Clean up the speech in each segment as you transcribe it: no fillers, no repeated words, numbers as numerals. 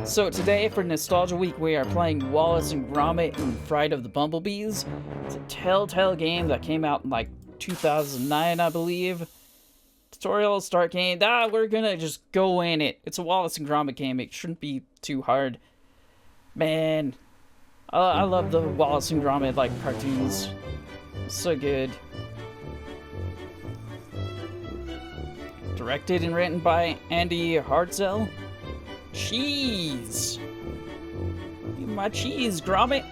So today for Nostalgia Week we are playing Wallace and Gromit in Fright of the Bumblebees. It's a Telltale game that came out in like 2009, I believe. Tutorial, start game. We're gonna just go in it. It's a Wallace and Gromit game. It shouldn't be too hard. Man, I love the Wallace and Gromit like cartoons. So good. Directed and written by Andy Hartzell. Cheese! Give me my cheese, Gromit!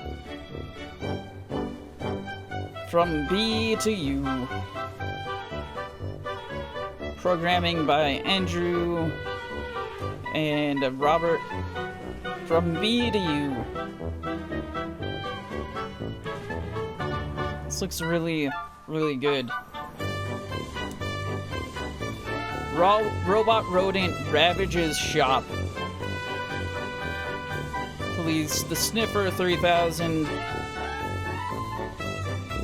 From B to U. Programming by Andrew and Robert. From B to U. This looks really, really good. Robot rodent ravages shop. Police the Sniffer 3000.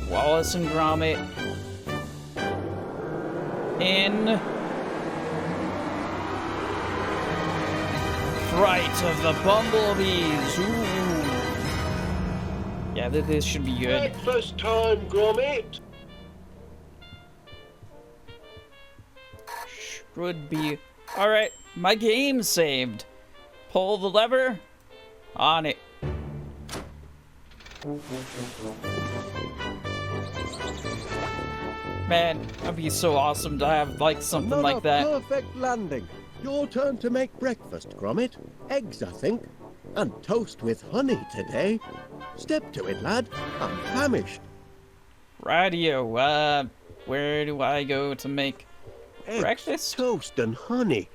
Wallace and Gromit. In Fright of the Bumblebees. Ooh. Yeah, this should be good. Breakfast time, Gromit. Should be. Alright, my game's saved. Pull the lever. On it. Man, that'd be so awesome to have like something like that. Perfect landing. Your turn to make breakfast, Gromit. Eggs, I think. And toast with honey today. Step to it, lad. I'm famished. Radio, where do I go to make Eggs, breakfast? toast and honey.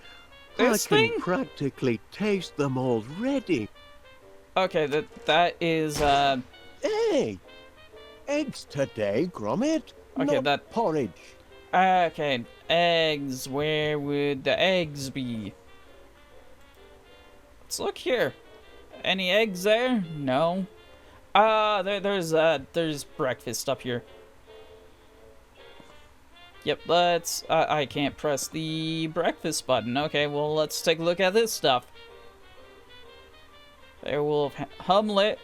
This I can thing? practically taste them already. Okay, that is, Hey! Eggs today, Gromit. Okay, Not that- porridge. okay, eggs, where would the eggs be? Let's look here. Any eggs there? No. There's breakfast up here. Yep, I can't press the breakfast button. Okay, well, let's take a look at this stuff. Werewolf Hamlet,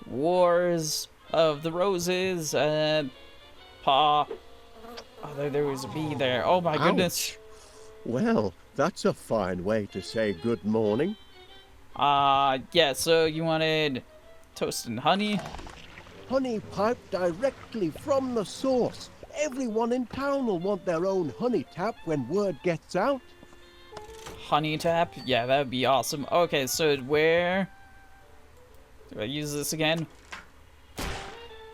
Wars of the Roses, Paw. Oh, there was a bee there. Oh my goodness. Well, that's a fine way to say good morning. Yeah, so you wanted toast and honey? Honey piped directly from the source. Everyone in town will want their own honey tap when word gets out. Honey tap? Yeah, that would be awesome. Okay, so where... Do I use this again?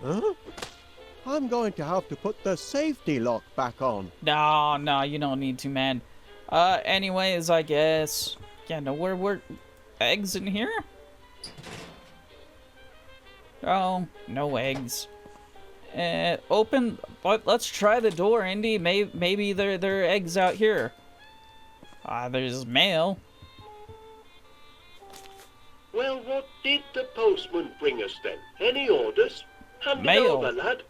Huh? I'm going to have to put the safety lock back on. No, you don't need to, man. Anyways, I guess... Yeah, no, where eggs in here? Oh, no eggs. Open... Let's try the door, Indy. Maybe there are eggs out here. There's mail. Well, what did the postman bring us then? Any orders? Hand Mail. it over, lad.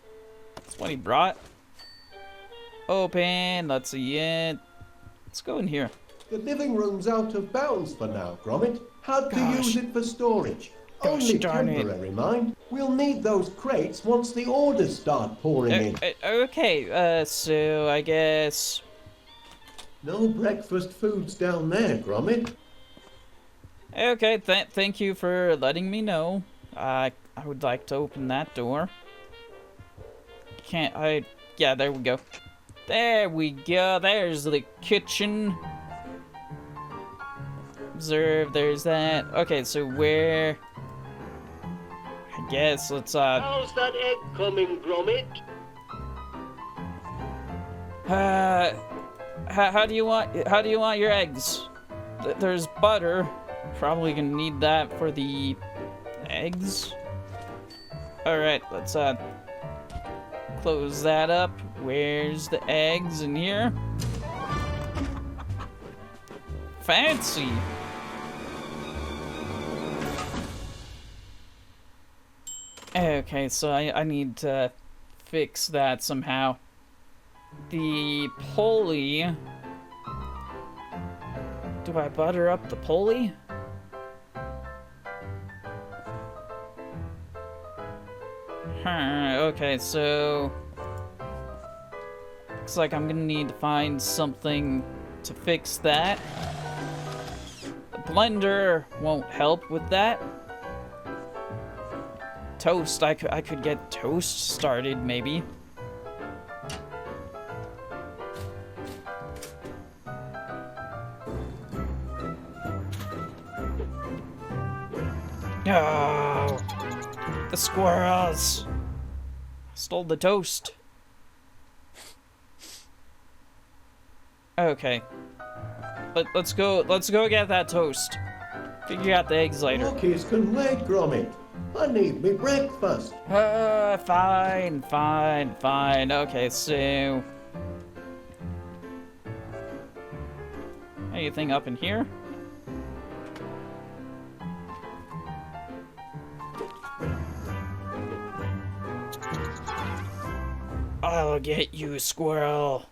That's what he brought. Open. Let's see it. Let's go in here. The living room's out of bounds for now, Gromit. Had to Gosh. use it for storage. Gosh Only darn it. temporary, mind. We'll need those crates once the orders start pouring in. Okay, so I guess... No breakfast foods down there, Gromit. Okay, thank you for letting me know. I would like to open that door. Yeah, there we go. There we go, there's the kitchen. Observe, there's that. Okay, so where... I guess, let's, How's that egg coming, Gromit? how do you want your eggs? There's butter. Probably gonna need that for the eggs. Alright, let's close that up. Where's the eggs in here? Fancy. Okay, so I need to fix that somehow. The pulley. Do I butter up the pulley? Okay, so... Looks like I'm gonna need to find something to fix that. The blender won't help with that. Toast, I could get toast started, maybe. No! The squirrels! Stole the toast. Okay. Let's go get that toast. Figure out the eggs later. Cookies can wait, Gromit. I need me breakfast. Fine. Okay, so... Anything up in here? I'll get you, squirrel.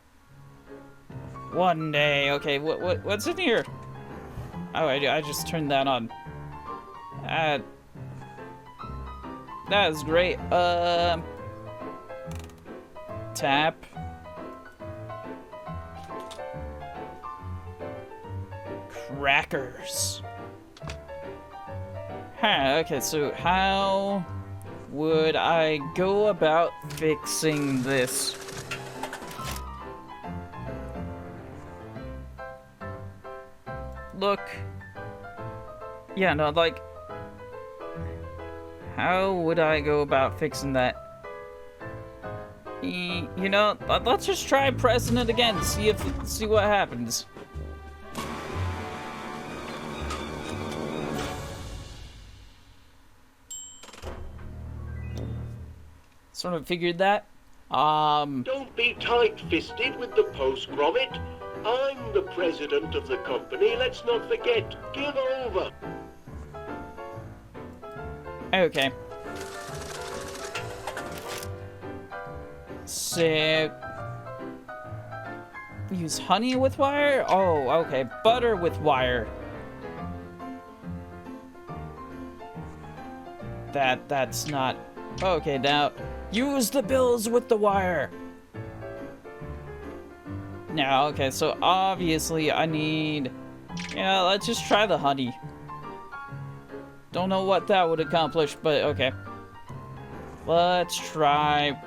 One day. Okay, what's in here? Oh, I just turned that on. That is great. Tap. Crackers. Huh, okay, so how would I go about fixing this? Look. Yeah, no, like... How would I go about fixing that? You know, let's just try pressing it again, see what happens. Sort of figured that. Don't be tight-fisted with the post, Gromit. I'm the president of the company. Let's not forget. Give over. Okay. So... Use honey with wire? Oh, okay. Butter with wire. That's not... Okay, now... Use the bills with the wire! Now, okay, so obviously I need... Yeah, let's just try the honey. Don't know what that would accomplish, but okay. Let's try...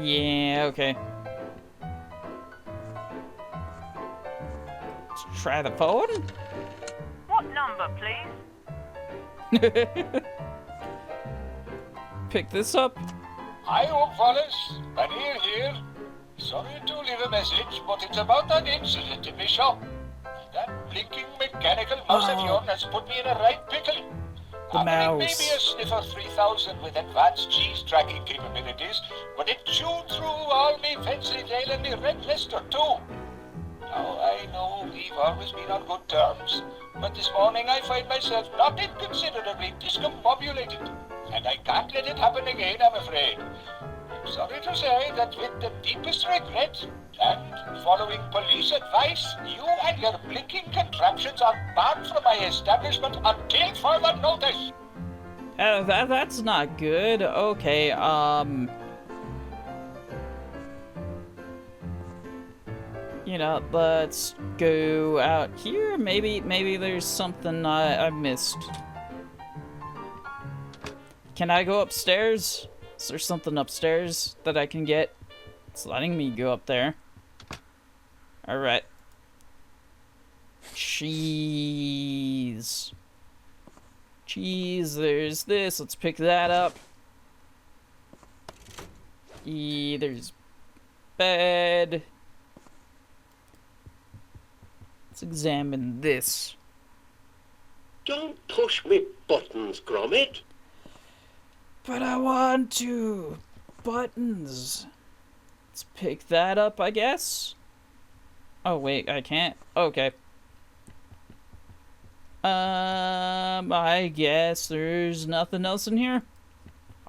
Yeah, okay. Let's try the phone? What number, please? Pick this up. Hi, Oak Wallace. Benny here. Sorry to leave a message, but it's about that incident in my shop. That blinking mechanical mouse of yours has put me in a right pickle. The mouse. Maybe a Sniffer 3000 with advanced cheese tracking capabilities, but it chewed through all me fancy tail and me red lister too. Now, I know we've always been on good terms, but this morning I find myself not inconsiderably discombobulated, and I can't let it happen again, I'm afraid. I'm sorry to say that with the deepest regret, and following police advice, you and your blinking contraptions are banned from my establishment until further notice. That's not good. Okay, you know, let's go out here. Maybe there's something I missed. Can I go upstairs? Is there something upstairs that I can get? It's letting me go up there. Alright. Cheese. Cheese, there's this. Let's pick that up. There's bed. Let's examine this. Don't push me buttons, Gromit. But I want to. Buttons. Let's pick that up, I guess. Oh, wait, I can't. Okay. I guess there's nothing else in here.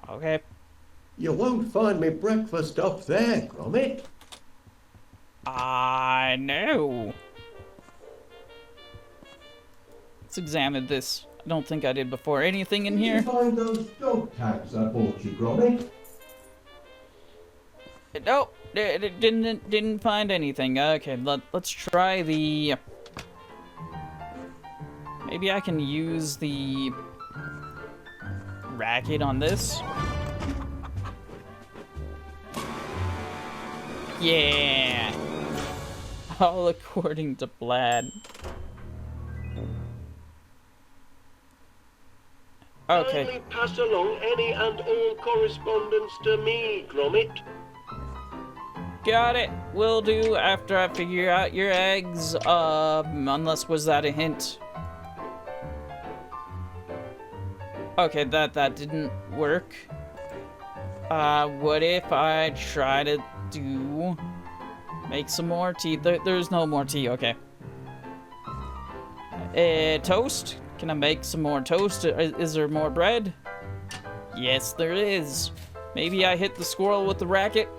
Okay. You won't find me breakfast up there, Gromit. I know. Let's examine this. I don't think I did before. Anything in Did here? you find those dog tags I bought you, Gromit? Nope, didn't find anything. Okay, let's try the. Maybe I can use the racket on this. Yeah. All according to plan. Okay. Kindly pass along any and all correspondence to me, Gromit. Got it. Will do after I figure out your eggs. Unless was that a hint? Okay, that didn't work. What if I try to make some more tea? There's no more tea. Okay. Toast? Can I make some more toast? Is there more bread? Yes, there is. Maybe I hit the squirrel with the racket.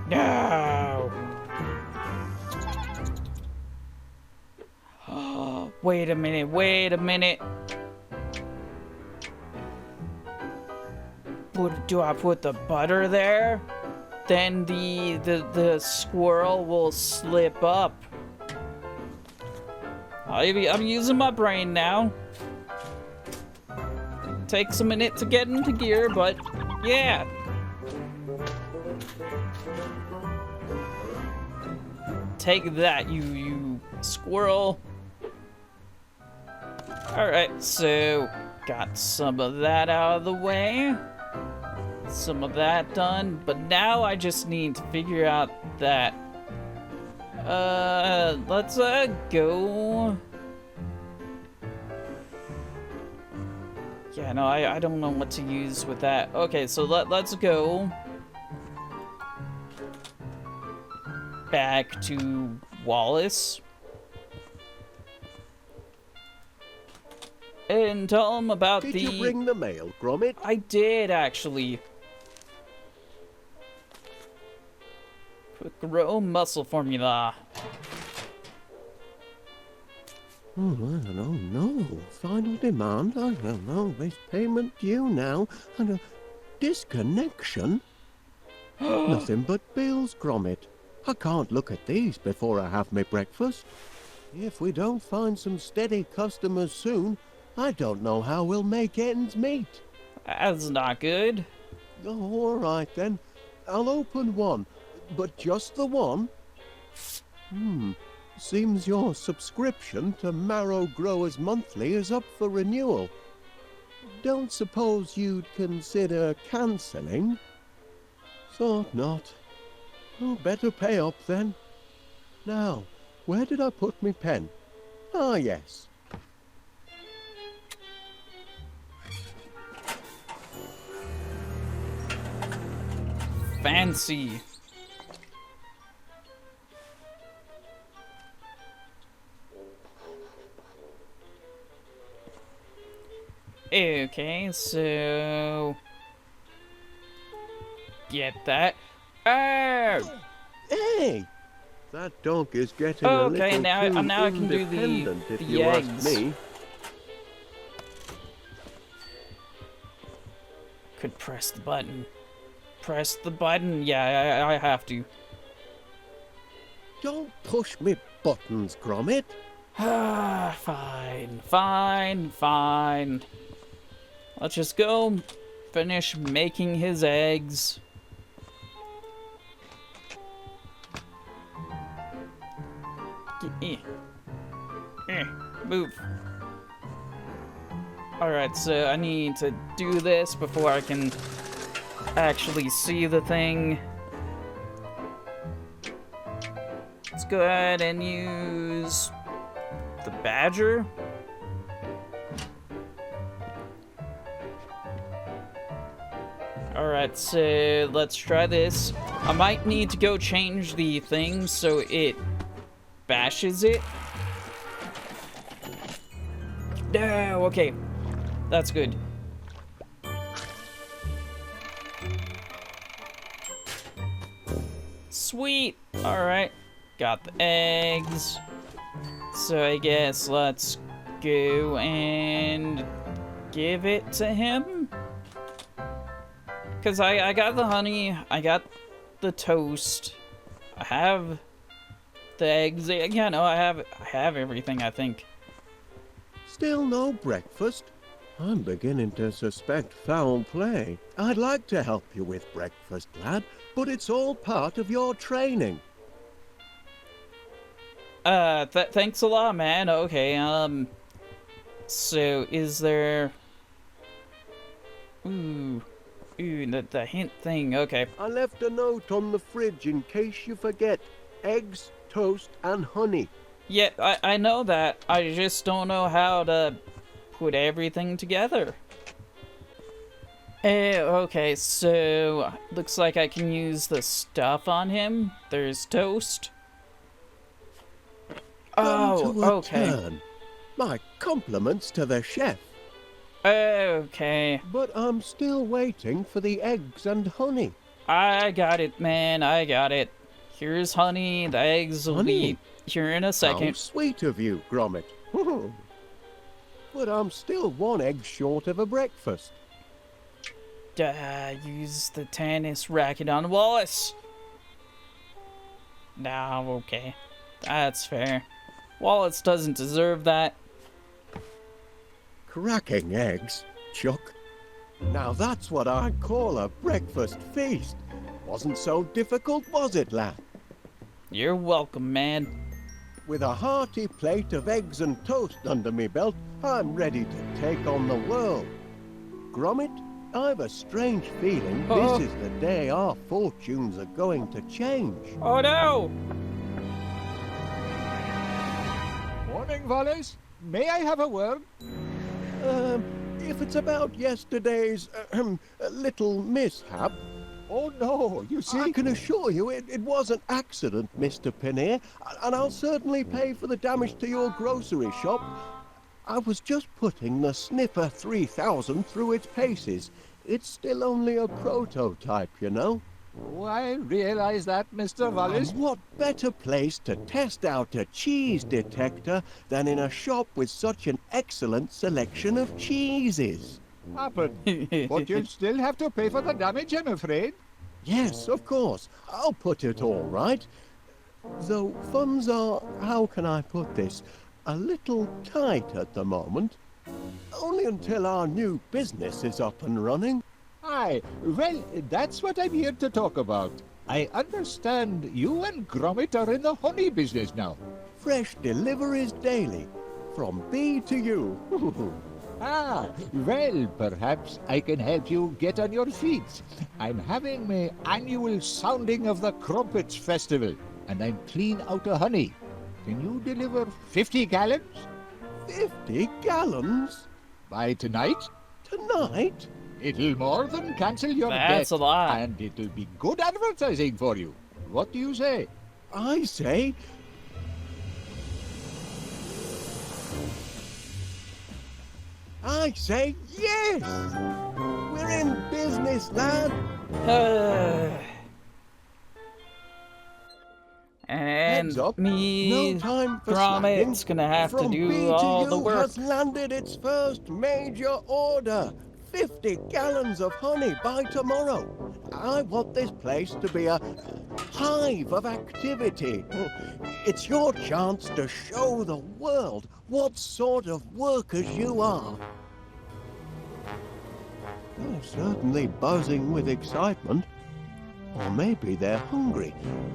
No! Oh, wait a minute. Do I put the butter there? Then the squirrel will slip up. I'm using my brain now. Takes a minute to get into gear, but yeah. Take that, you squirrel. Alright, so got some of that out of the way. Some of that done, but now I just need to figure out that. Let's go. Yeah, no, I don't know what to use with that. Okay, so let's go back to Wallace and tell him about Did you bring the mail, Gromit? I did, actually. Quick grow muscle formula. Oh, I don't know. Final demand? I don't know. There's payment due now. And a disconnection? Nothing but bills, Gromit. I can't look at these before I have my breakfast. If we don't find some steady customers soon, I don't know how we'll make ends meet. That's not good. Oh, all right then. I'll open one, but just the one. Seems your subscription to Marrow Growers Monthly is up for renewal. Don't suppose you'd consider cancelling? Thought not. Oh, better pay up then. Now, where did I put my pen? Ah, yes. Fancy. Okay, so get that. Oh! Hey! That dog is getting a Okay, little now too I can do the independent, if the you ask eggs. me. Could press the button. Press the button. Yeah, I have to. Don't push me buttons, Gromit. Ah, fine. Let's just go finish making his eggs. Move. Alright, so I need to do this before I can actually see the thing. Let's go ahead and use the badger. Alright, so let's try this. I might need to go change the thing so it bashes it. No, okay. That's good. Sweet. Alright. Got the eggs. So I guess let's go and give it to him. Because I got the honey, I got the toast, I have the eggs. Yeah, no, I have everything, I think. Still no breakfast? I'm beginning to suspect foul play. I'd like to help you with breakfast, lad, but it's all part of your training. Thanks a lot, man. Okay, so is there... Ooh, the hint thing, okay. I left a note on the fridge in case you forget. Eggs, toast, and honey. Yeah, I know that. I just don't know how to put everything together. Okay, so looks like I can use the stuff on him. There's toast. Come to a okay. turn. My compliments to the chef. Okay. But I'm still waiting for the eggs and honey. I got it, man. I got it. Here's honey. The eggs will be here in a How second. sweet of you, Gromit. But I'm still one egg short of a breakfast. Use the tennis racket on Wallace. No, okay. That's fair. Wallace doesn't deserve that. Cracking eggs, Chuck. Now that's what I call a breakfast feast. Wasn't so difficult, was it, lad? You're welcome, man. With a hearty plate of eggs and toast under me belt, I'm ready to take on the world. Gromit, I've a strange feeling Uh-oh. this is the day our fortunes are going to change. Oh no! Morning, Wallace. May I have a word? If it's about yesterday's little mishap, Oh, no. You see, I can assure you it was an accident, Mr. Pinnear, and I'll certainly pay for the damage to your grocery shop. I was just putting the Sniffer 3000 through its paces. It's still only a prototype, you know. Oh, I realize that, Mr. Wallace. And what better place to test out a cheese detector than in a shop with such an excellent selection of cheeses? Happened. But you'll still have to pay for the damage, I'm afraid. Yes, of course. I'll put it all right. Though funds are, how can I put this, a little tight at the moment. Only until our new business is up and running. Aye, well, that's what I'm here to talk about. I understand you and Gromit are in the honey business now. Fresh deliveries daily, from bee to you. Ah, well, perhaps I can help you get on your feet. I'm having my annual sounding of the Crumpets Festival, and I'm clean out of honey. Can you deliver 50 gallons? 50 gallons? By tonight? Tonight? It'll more than cancel your That's debt. a lot. And it'll be good advertising for you. What do you say? I say... yes! We're in business, lad! And Heads up, me, no time for Gromit's slacking. gonna have to From do B all to the U work. has landed its first major order. 50 gallons of honey by tomorrow. I want this place to be a hive of activity. It's your chance to show the world what sort of workers you are. They're certainly buzzing with excitement. Or maybe they're hungry.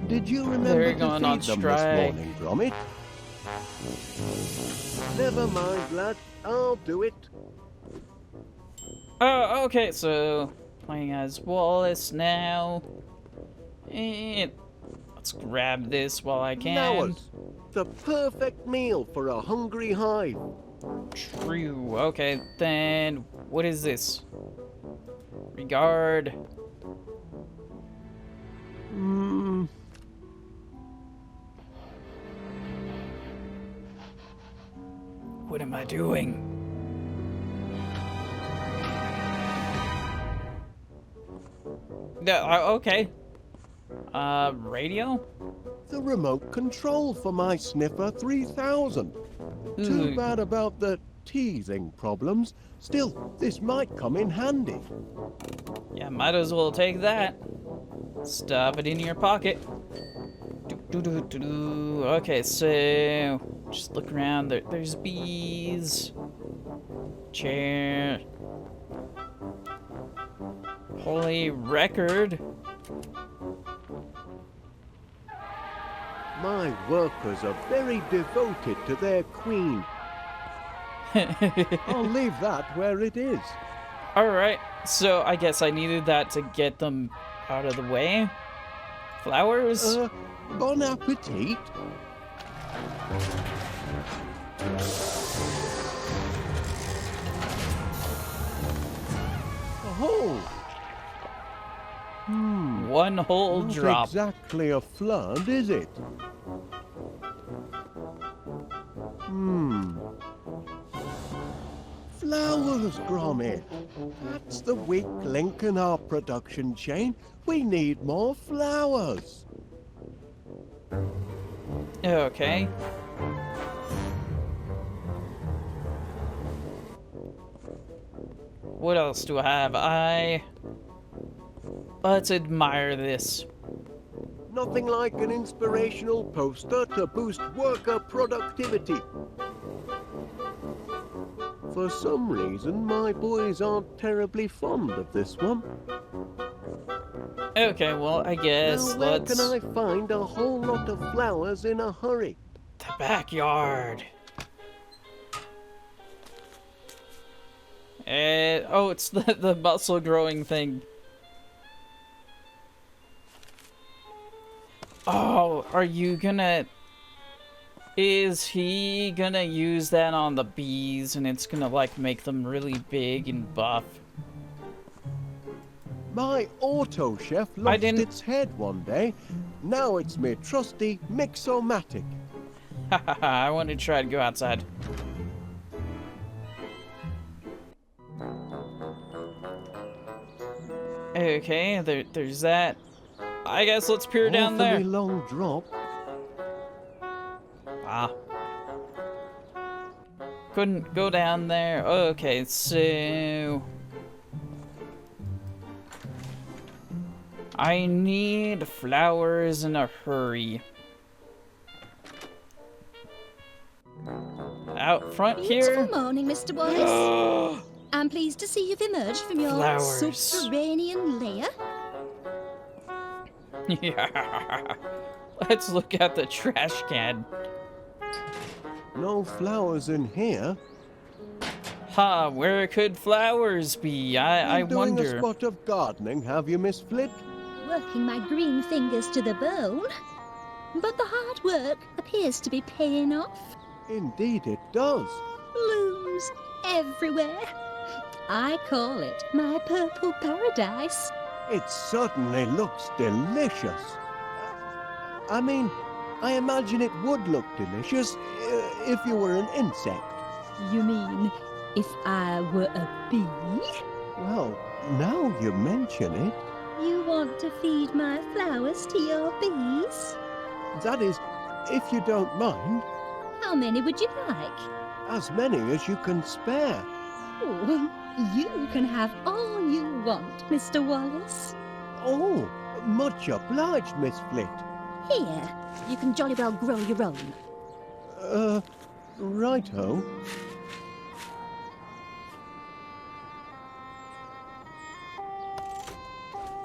Did you remember They're to going feed on them strike. this morning, Gromit? Never mind, lad. I'll do it. Oh, okay, so playing as Wallace now. And let's grab this while I can. Flowers. The perfect meal for a hungry hive. True. Okay, then what is this? Regard. What am I doing? Yeah, okay. Radio? The remote control for my Sniffer 3000. Too Ooh. bad about the teething problems. Still, this might come in handy. Yeah, might as well take that. Stuff it in your pocket. Do-do-do-do-do. Okay, so just look around. There's bees. Chair. Holy record. My workers are very devoted to their queen. I'll leave that where it is. Alright, so I guess I needed that to get them out of the way. Flowers? Bon appetit. Oh, One whole not drop. exactly a flood, is it? Flowers, Gromit. That's the weak link in our production chain. We need more flowers. Okay. What else do I have? Let's admire this. Nothing like an inspirational poster to boost worker productivity. For some reason, my boys aren't terribly fond of this one. Okay, well, I guess Now, where let's... can I find a whole lot of flowers in a hurry? The backyard. Oh, it's the muscle growing thing. Oh, are you gonna... Is he gonna use that on the bees and it's gonna, like, make them really big and buff? My auto chef lost didn't- its head one day. Now it's me trusty Mixomatic. Hahaha, I want to try to go outside. Okay, there's that. I guess let's peer down Awfully there. long drop. Ah. Couldn't go down there. Okay, so... I need flowers in a hurry. Out front Beautiful here? morning, Mr. Wallace. I'm pleased to see you've emerged from your Flowers. subterranean lair. Yeah. Let's look at the trash can. No flowers in here. Huh, where could flowers be? I Been doing a wonder. spot of gardening, have you, Miss Flit? Working my green fingers to the bone. But the hard work appears to be paying off. Indeed it does. Blooms everywhere. I call it my purple paradise. It certainly looks delicious. I mean, I imagine it would look delicious if you were an insect. You mean if I were a bee? Well, now you mention it, You want to feed my flowers to your bees? that is, if you don't mind, How many would you like? as many as you can spare. Oh, you can have all you want, Mr. Wallace. Oh, much obliged, Miss Flit. Here, you can jolly well grow your own. Righto.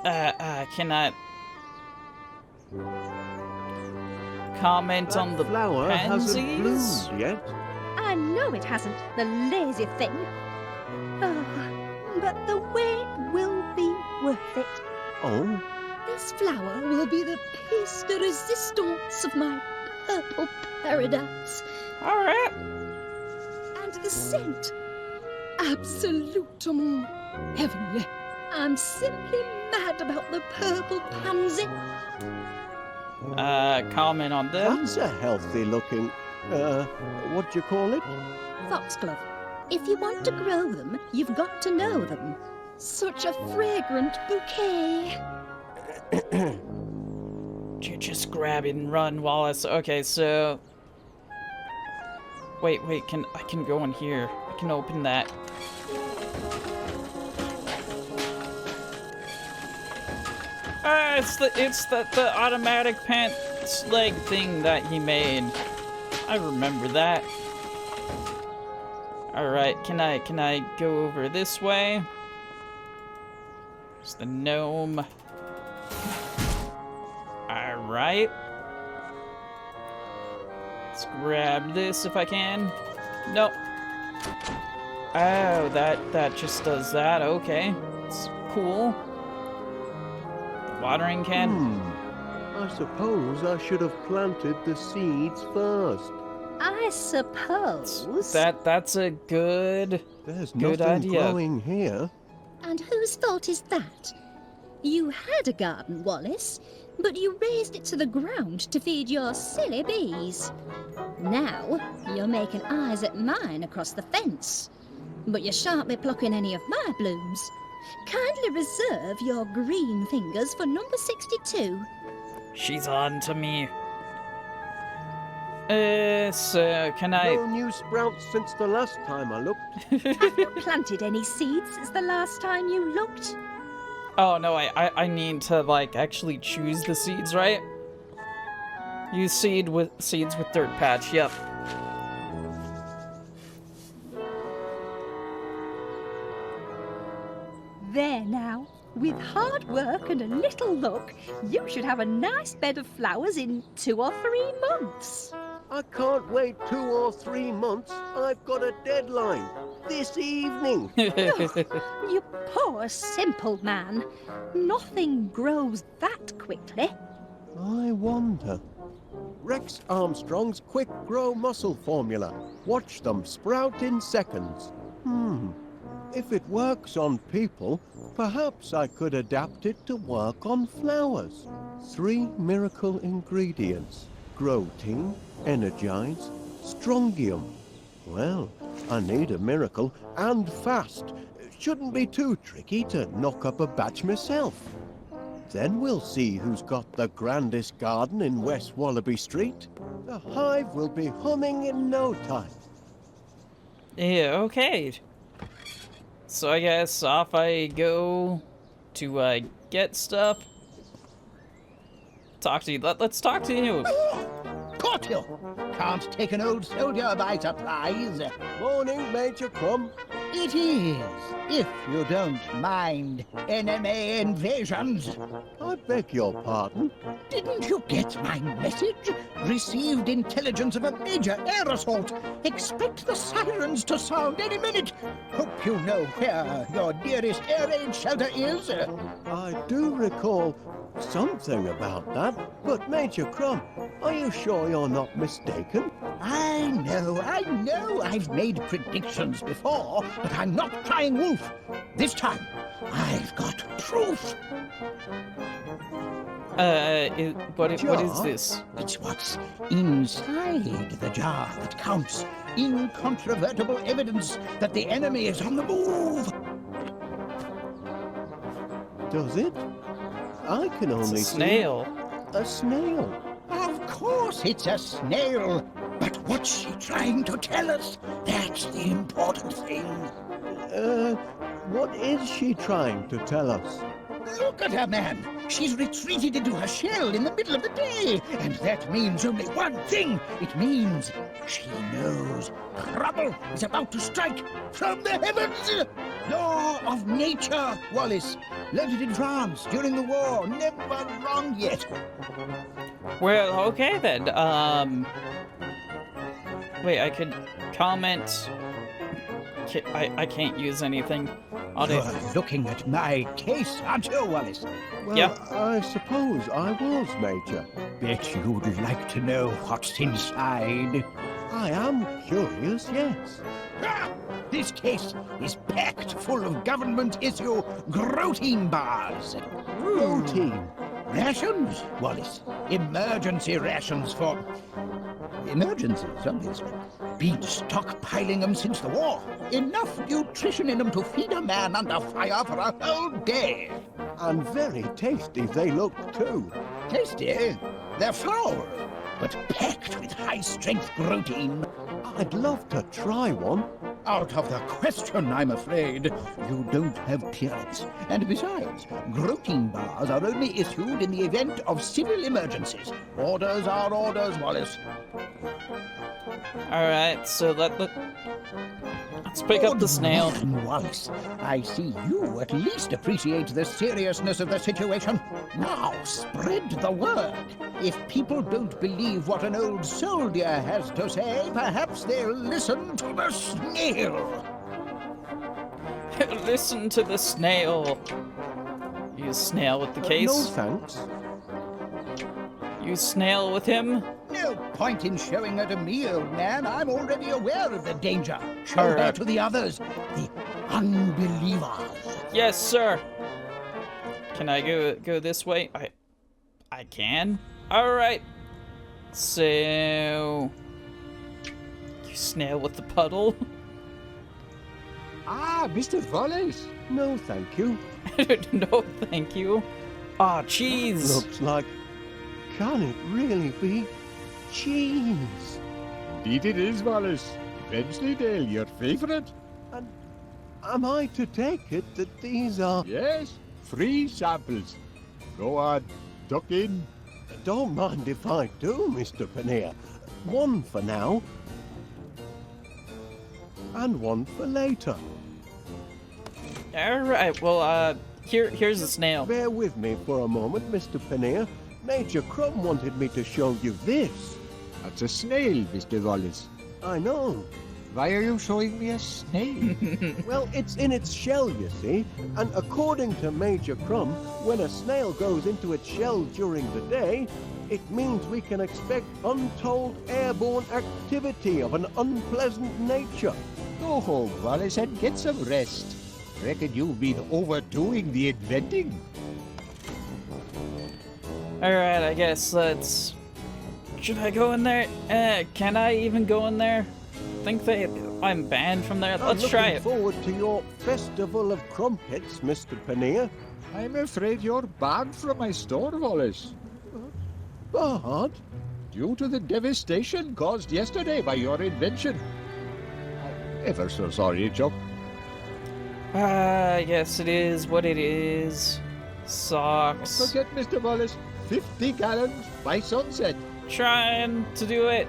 Cannot comment on That the flower hasn't pansies? bloomed yet. I know it hasn't, the lazy thing. Oh, but the wait will be worth it. Oh, This flower will be the piece de resistance of my purple paradise. All right. And the scent, absolutum heavenly. I'm simply mad about the purple pansy. Comment on them. that's a healthy looking, what do you call it? Foxglove. If you want to grow them, you've got to know them. Such a fragrant bouquet. Just grab it and run, Wallace. Okay, so... Wait, I can go in here. I can open that. It's the automatic pants leg thing that he made. I remember that. Alright, can I go over this way? There's the gnome. Alright. Let's grab this if I can. Nope. Oh, that just does that. Okay. It's cool. Watering can. I suppose I should have planted the seeds first. I suppose. That's a good There's Good nothing idea. growing here. And whose fault is that? You had a garden, Wallace, but you raised it to the ground to feed your silly bees. Now you're making eyes at mine across the fence, but you shan't be plucking any of my blooms. Kindly reserve your green fingers for number 62. She's on to me. So can I... No new sprouts since the last time I looked. Have you planted any seeds since the last time you looked? Oh no, I need to like actually choose the seeds, right? Use seeds with dirt patch. Yep. There now. With hard work and a little luck, you should have a nice bed of flowers in 2 or 3 months. I can't wait 2 or 3 months. I've got a deadline. This evening. You poor, simple man. Nothing grows that quickly. I wonder. Rex Armstrong's quick grow muscle formula. Watch them sprout in seconds. If it works on people, perhaps I could adapt it to work on flowers. 3 miracle ingredients. Grow Team, Energize, Strongium. Well, I need a miracle, and fast. Shouldn't be too tricky to knock up a batch myself. Then we'll see who's got the grandest garden in West Wallaby Street. The hive will be humming in no time. Yeah, okay. So I guess off I go to get stuff. Talk to you. Let's talk to you. Caught you! Can't take an old soldier by surprise. Morning, Major Crumb. It is, if you don't mind enemy invasions. I beg your pardon. Didn't you get my message? Received intelligence of a major air assault. Expect the sirens to sound any minute. Hope you know where your nearest air raid shelter is. I do recall something about that, but Major Crumb, are you sure you're not mistaken? I know. I've made predictions before, but I'm not crying wolf. This time, I've got proof. What is this? It's what's inside the jar that counts. Incontrovertible evidence that the enemy is on the move. Does it? I can It's only a snail. see a snail. Of course it's a snail. But what's she trying to tell us? That's the important thing. What is she trying to tell us? Look at her, man. She's retreated into her shell in the middle of the day. And that means only one thing. It means she knows trouble is about to strike from the heavens. Law of nature, Wallace. Learned it in France during the war. Never wrong yet. Well, okay then. Wait, I could comment. I can't use anything on it. You're looking at my case, aren't you, Wallace? Well, Yeah. I suppose I was, Major. Bet you'd like to know what's inside. I am curious, yes. Ah! This case is packed full of government-issue protein bars. Protein. Rations, Wallace. Emergency rations for... emergencies, obviously. Been stockpiling them since the war. Enough nutrition in them to feed a man under fire for a whole day. And very tasty they look, too. Tasty. They're floral, but packed with high-strength protein. I'd love to try one. Out of the question, I'm afraid. You don't have clearance. And besides, protein bars are only issued in the event of civil emergencies. Orders are orders, Wallace. Alright, so let's pick up the snail. Good man, Wallace, I see you at least appreciate the seriousness of the situation. Now, spread the word. If people don't believe what an old soldier has to say, perhaps they'll listen to the snail. Listen to the snail. You snail with the case. No thanks. You snail with him. No point in showing her to me, old man. I'm already aware of the danger. Show All her right. to the others, the unbelievers. Yes, sir. Can I go this way? I can. All right. So you snail with the puddle. Ah, Mr. Wallace. No, thank you. No, thank you. Ah, cheese. Looks like... Can it really be cheese? Indeed it is, Wallace. Wensleydale, your favourite? And am I to take it that these are... Yes, free samples. Go on, duck in. Don't mind if I do, Mr. Paneer. One for now. And one for later. All right. Well, here's the snail. Bear with me for a moment, Mr. Paneer. Major Crumb wanted me to show you this. That's a snail, Mr. Wallace. I know. Why are you showing me a snail? Well, it's in its shell, you see. And according to Major Crumb, when a snail goes into its shell during the day, it means we can expect untold airborne activity of an unpleasant nature. Go home, Wallace, and get some rest. Reckon you've been overdoing the inventing. All right. I guess let's. Should I go in there? Can I even go in there? Think I'm banned from there. Let's try I'm it. looking forward to your Festival of Crumpets, Mr. Paneer. I'm afraid you're banned from my store, Wallace. But... Due to the devastation caused yesterday by your invention. I'm ever so sorry, Chuck. Yes, it is what it is. Sucks. Forget, Mr. Wallace. 50 gallons by sunset. Trying to do it.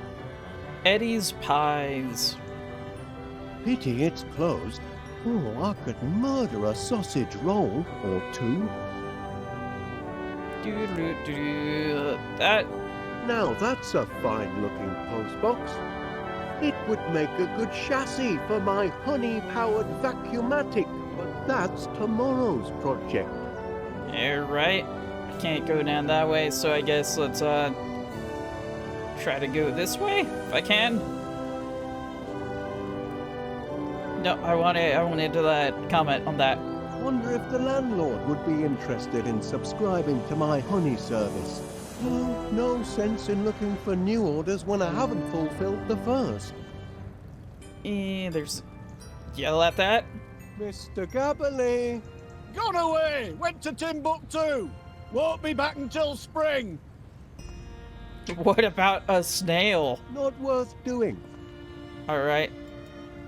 Eddie's Pies. Pity it's closed. Oh, I could murder a sausage roll or two. Doo-doo-doo-doo. That. Now that's a fine-looking postbox. It would make a good chassis for my honey-powered vacuumatic, but that's tomorrow's project. Yeah, right. I can't go down that way, so I guess let's try to go this way if I can. No, I wanted to comment on that. Wonder if the landlord would be interested in subscribing to my honey service. No sense in looking for new orders when I haven't fulfilled the first. There's. Yell at that. Mr. Gabberley! Gone away! Went to Timbuktu! Won't be back until spring! What about a snail? Not worth doing. Alright.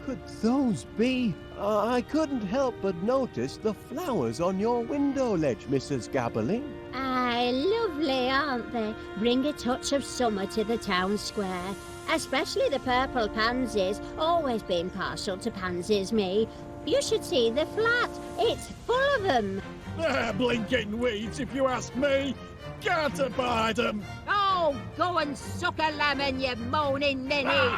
Could those be? I couldn't help but notice the flowers on your window ledge, Mrs. Gabberley. Aye, lovely, aren't they? Bring a touch of summer to the town square. Especially the purple pansies. Always been partial to pansies, me. You should see the flat. It's full of them. They're blinking weeds, if you ask me. Can't abide them. Oh, go and suck a lemon, you moaning ninny.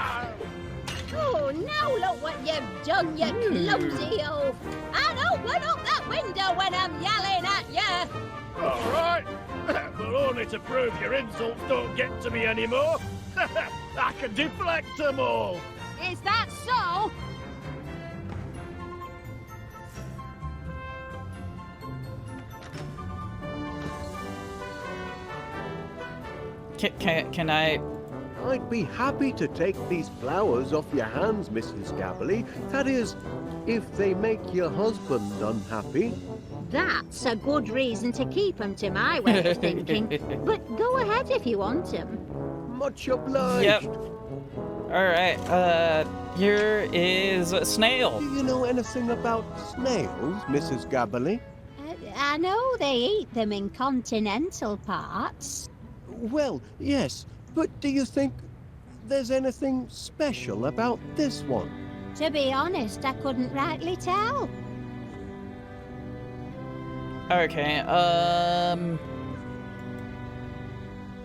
Oh, now look what you've done, you clumsy oaf. And open up that window when I'm yelling at you. All right. But only to prove your insults don't get to me anymore. I can deflect them all. Is that so? Can I? I'd be happy to take these flowers off your hands, Mrs. Gabberley. That is, if they make your husband unhappy. That's a good reason to keep 'em, to my way of thinking. But go ahead if you want 'em. Much obliged. Yep. Alright, here is a snail. Do you know anything about snails, Mrs. Gabberly? I know they eat them in continental parts. Well, yes, but do you think there's anything special about this one? To be honest, I couldn't rightly tell. Okay,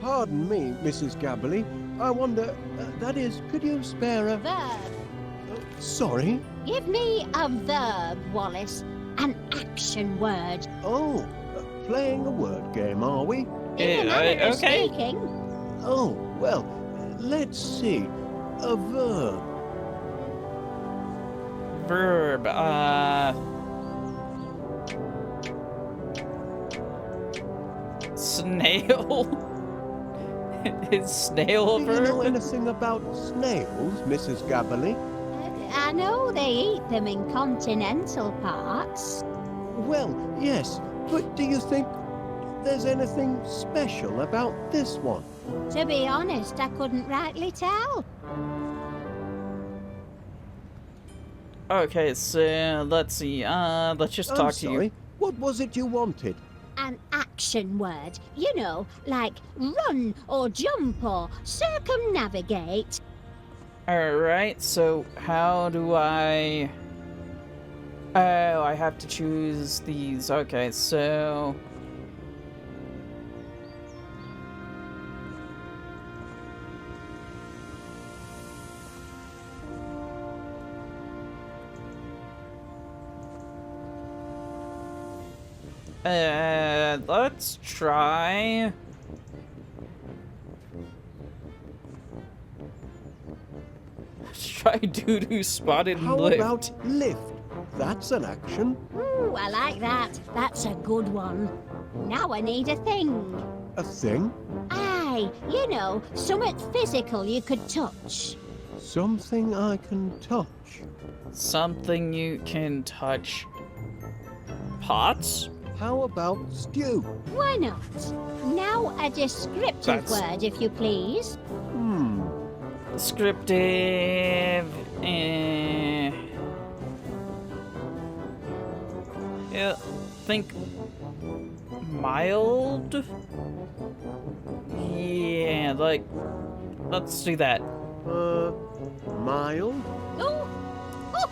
Pardon me, Mrs. Gabberly. I wonder, that is, could you spare a... Verb. Sorry? Give me a verb, Wallace. An action word. Oh, playing a word game, are we? In a manner of okay. speaking. Oh, well, let's see. A verb. verb, snail? Is snail a Do you know verb? anything about snails, Mrs. Gabberly? I know they eat them in continental parts. Well, yes, but do you think there's anything special about this one? To be honest, I couldn't rightly tell. Okay, so let's see. Let's just I'm talk to sorry. you. What was it you wanted? An action word. You know, like run or jump or circumnavigate. Alright, so how do I... Oh, I have to choose these. Okay, so... let's try... Let's try doo-doo spotted How lift. about lift? That's an action. Ooh, I like that. That's a good one. Now I need a thing. A thing? Aye, you know, something physical you could touch. Something I can touch. Something you can touch. Pots? How about stew? Why not? Now a descriptive That's- word, if you please. Descriptive. Yeah, think mild? Yeah, like, let's do that. Mild?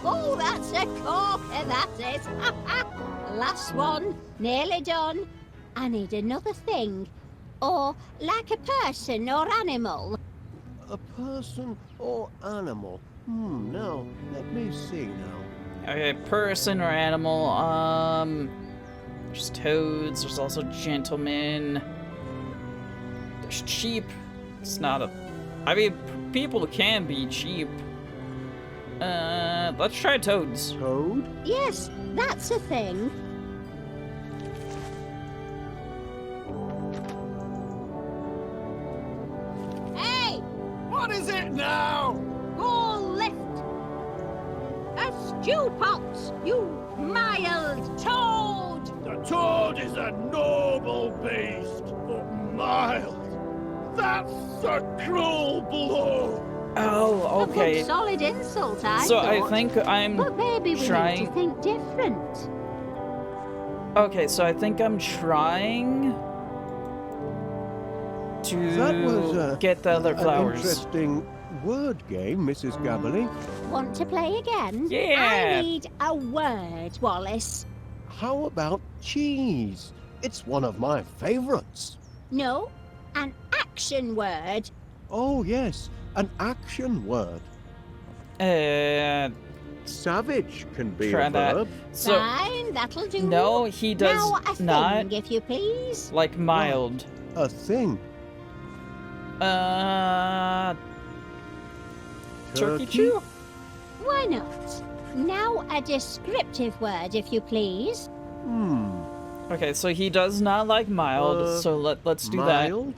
Oh, that's a corker, that is. Last one, nearly done. I need another thing. Or like a person or animal. A person or animal? Now, let me see now. Okay, person or animal, there's toads, there's also gentlemen. There's sheep. It's not a... I mean, people can be cheap. Let's try toads. Toad? Yes, that's a thing. Hey! What is it now? Go lift! A stew pot, you mild toad! The toad is a noble beast, but mild. That's a cruel blow. Oh, A okay. good solid insult, I So thought. I think I'm But maybe we need trying... to think different. Okay, so I think I'm trying to That was get the other an flowers. interesting word game, Mrs. Gabberly. Want to play again? Yeah. I need a word, Wallace. How about cheese? It's one of my favorites. No, an action word. Oh, yes, an action word. Savage can be Try a that. verb. So, Fine, that'll do. no, he does now a not thing, if you please. like mild. A thing. Turkey chew? Why not? Now a descriptive word, if you please. Okay, so he does not like mild, so let's do that. Mild?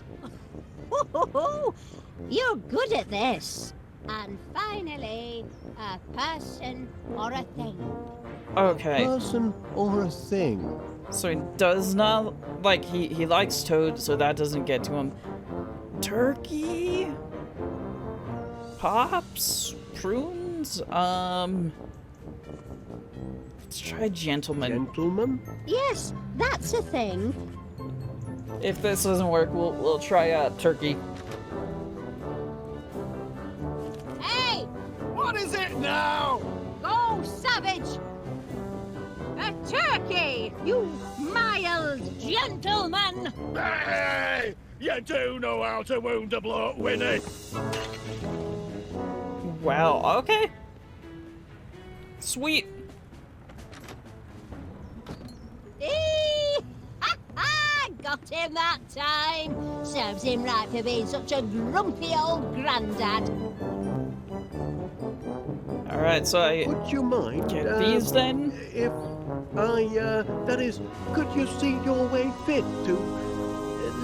You're good at this. And finally, a person or a thing. Okay. Person or a thing? So he does not like he likes toad, so that doesn't get to him. Turkey, pops, prunes. Let's try gentleman. Gentlemen? Yes, that's a thing. If this doesn't work, we'll try turkey. Hey, What is it now? Go savage! A turkey, you mild gentleman! Hey! You do know how to wound a bloke, Winnie. Wow. Okay. Sweet. Eee! Ha ha! Got him that time. Serves him right for being such a grumpy old grandad. All right. So I Would you mind? get these then. If that is, could you see your way fit to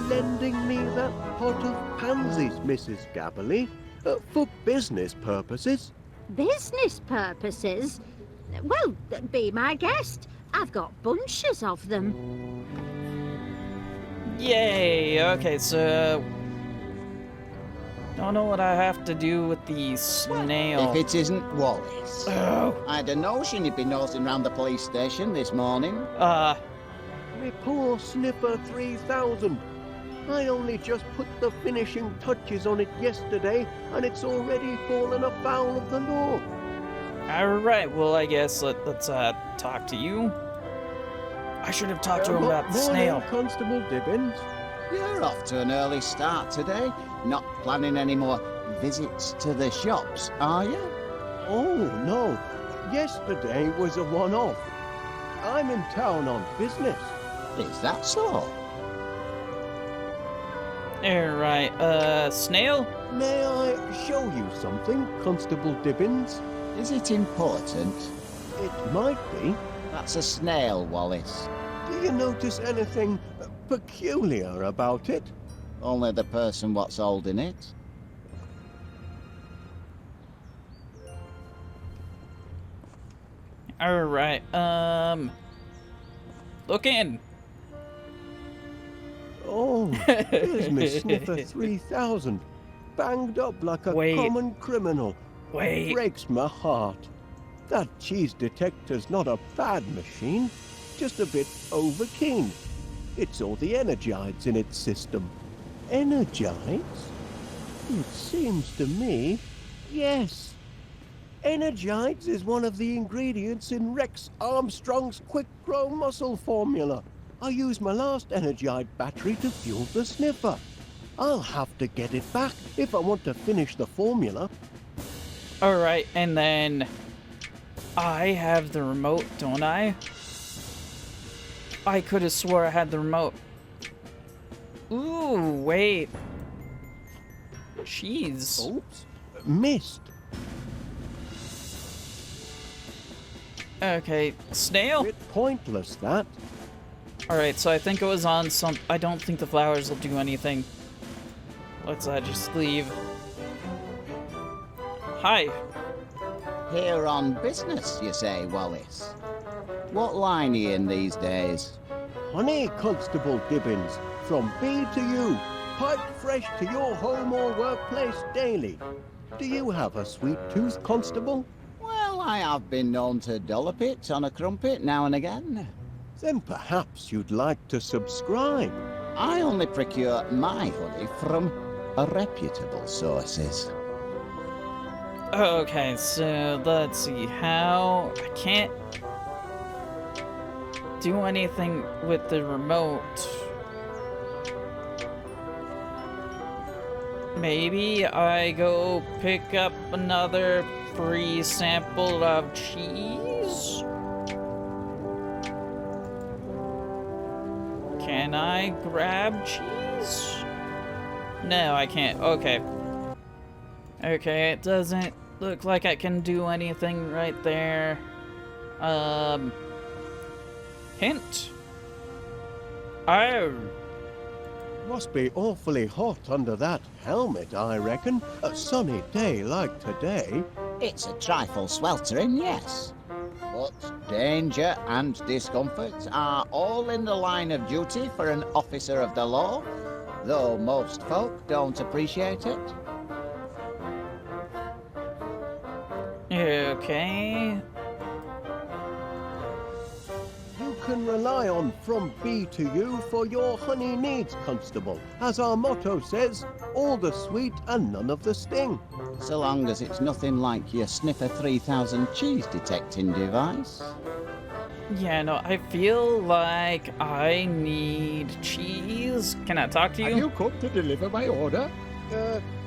lending me that pot of pansies, Mrs. Gabberley, for business purposes? Business purposes? Well, be my guest. I've got bunches of them. Yay. Okay. So don't know what I have to do with the snail. If it isn't Wallace. Oh. I had a notion he'd be nosing round the police station this morning. Me poor Sniffer 3000. I only just put the finishing touches on it yesterday, and it's already fallen afoul of the law. All right. Well, I guess let's talk to you. I should have talked to him about the Morning, snail. Constable Dibbins. You're off to an early start today. Not planning any more visits to the shops, are you? Oh, no. Yesterday was a one-off. I'm in town on business. Is that so? All right. Snail. May I show you something, Constable Dibbins? Is it important? It might be. That's a snail, Wallace. Do you notice anything peculiar about it? Only the person what's holding it. All right. Look in. Oh, here's Miss Sniffer 3000, banged up like a Wait. common criminal. Wait. Breaks my heart. That cheese detector's not a bad machine, just a bit overkeen. It's all the energides in its system. Energides? It seems to me, yes. Energides is one of the ingredients in Rex Armstrong's Quick Grow Muscle formula. I used my last Energide battery to fuel the Sniffer. I'll have to get it back if I want to finish the formula. All right, and then I have the remote, don't I? I could have swore I had the remote. Ooh, wait. Jeez. Oops, missed. Okay, snail. Bit pointless, that. All right, so I think it was on some. I don't think the flowers will do anything. Let's just leave. Hi. Here on business, you say, Wallace? What line are you in these days? Honey, Constable Dibbins, from B to U, piped fresh to your home or workplace daily. Do you have a sweet tooth, Constable? Well, I have been known to dollop it on a crumpet now and again. Then perhaps you'd like to subscribe. I only procure my honey from reputable sources. Okay, so let's see how I can't do anything with the remote. Maybe I go pick up another free sample of cheese? Can I grab cheese? No, I can't. Okay. Okay, it doesn't look like I can do anything right there. Hint. Oh. Must be awfully hot under that helmet, I reckon. A sunny day like today. It's a trifle sweltering, yes. But danger and discomfort are all in the line of duty for an officer of the law, though most folk don't appreciate it. Okay. You can rely on From B to You for your honey needs, Constable. As our motto says, all the sweet and none of the sting. So long as it's nothing like your Sniffer 3000 cheese detecting device. Yeah, no, I feel like I need cheese. Can I talk to Have you? you come to deliver my order?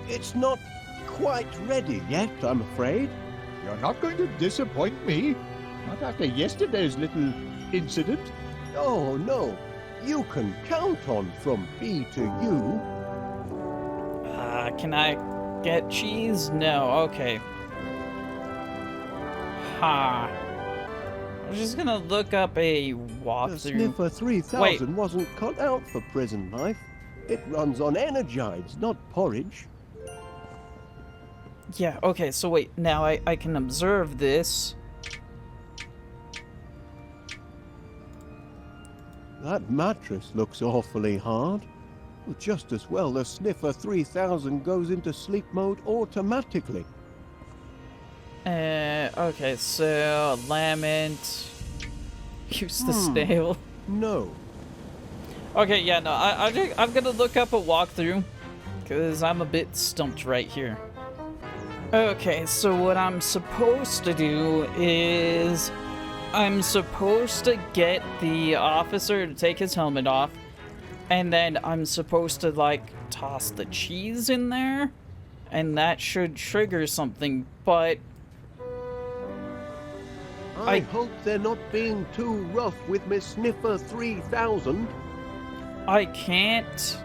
It's not quite ready yet, I'm afraid. You're not going to disappoint me. Not after yesterday's little incident. Oh, no. You can count on From B to You. Can I get cheese? No, okay. Ha. I'm just gonna look up a The walkthrough. Sniffer 3000 Wait. wasn't cut out for prison life. It runs on energides, not porridge. Yeah, okay, so wait, now I can observe this. That mattress looks awfully hard. Well, just as well the Sniffer 3000 goes into sleep mode automatically. Okay, so Lament. Use the snail. No. Okay, yeah, no, I'm gonna look up a walkthrough, because I'm a bit stumped right here. Okay, so what I'm supposed to do is I'm supposed to get the officer to take his helmet off, and then I'm supposed to, like, toss the cheese in there, and that should trigger something, but I hope they're not being too rough with Miss Sniffer 3000. I can't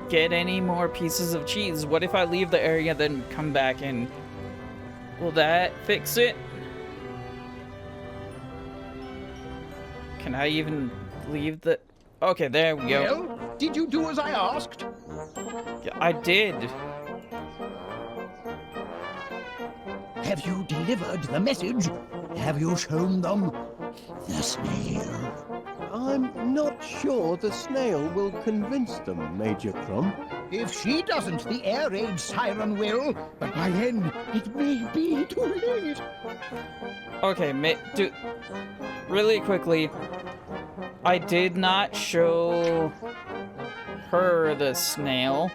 get any more pieces of cheese. What if I leave the area, then come back and... Will that fix it? Can I even leave the... Okay, there we go. Well, did you do as I asked? Yeah, I did. Have you delivered the message? Have you shown them the snail? I'm not sure the snail will convince them, Major Crumb. If she doesn't, the air raid siren will. But by then, it may be too late. Okay, really quickly, I did not show her the snail.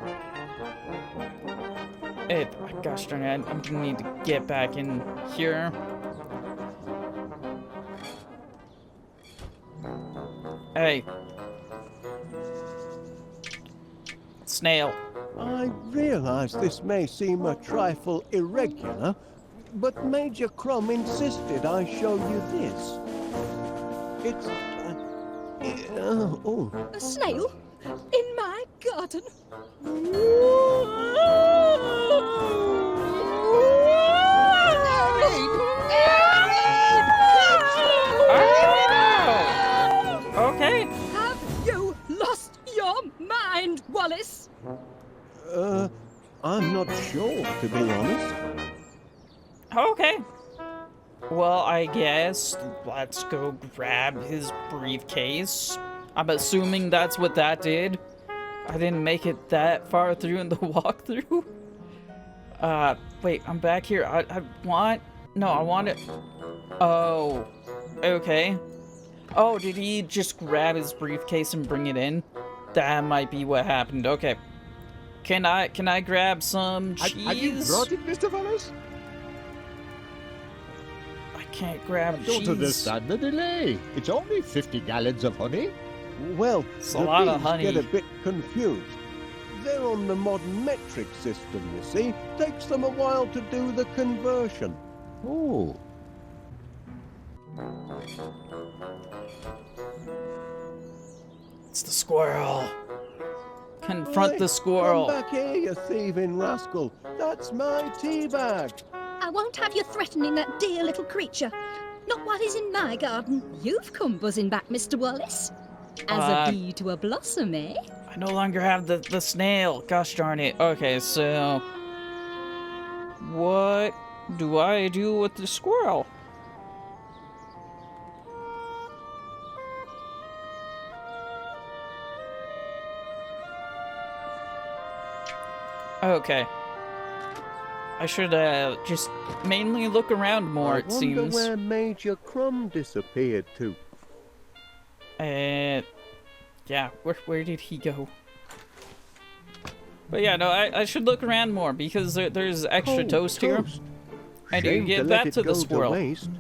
Gosh darn it, I'm gonna need to get back in here. Hey. Snail. I realize this may seem a trifle irregular, but Major Crumb insisted I show you this. It's... oh. A snail? In my garden? Okay. Have you lost your mind, Wallace? I'm not sure, to be honest. Okay. Well, I guess let's go grab his briefcase. I'm assuming that's what that did. I didn't make it that far through in the walkthrough. Wait, I'm back here. I want it. Oh, okay. Oh, did he just grab his briefcase and bring it in? That might be what happened. Okay. Can I grab some cheese? Have you brought it, Mr. Wallace? I can't grab I cheese. don't understand the delay. It's only 50 gallons of honey. Well, It's the a lot of bees honey. get a bit confused. They're on the modern metric system, you see. Takes them a while to do the conversion. Oh. It's the squirrel. Confront the Oi, squirrel. Come back here, you thieving rascal. That's my tea bag. I won't have you threatening that dear little creature. Not while he's in my garden. You've come buzzing back, Mr. Wallace. As a bee to a blossom, eh? I no longer have the snail. Gosh darn it. Okay, so what do I do with the squirrel? Okay. I should just mainly look around more, it I wonder seems. where Major Crumb disappeared to. Yeah, where did he go? But yeah, no, I should look around more because there's extra Cold toast here. And you Shame give let that it to the go squirrel. waste.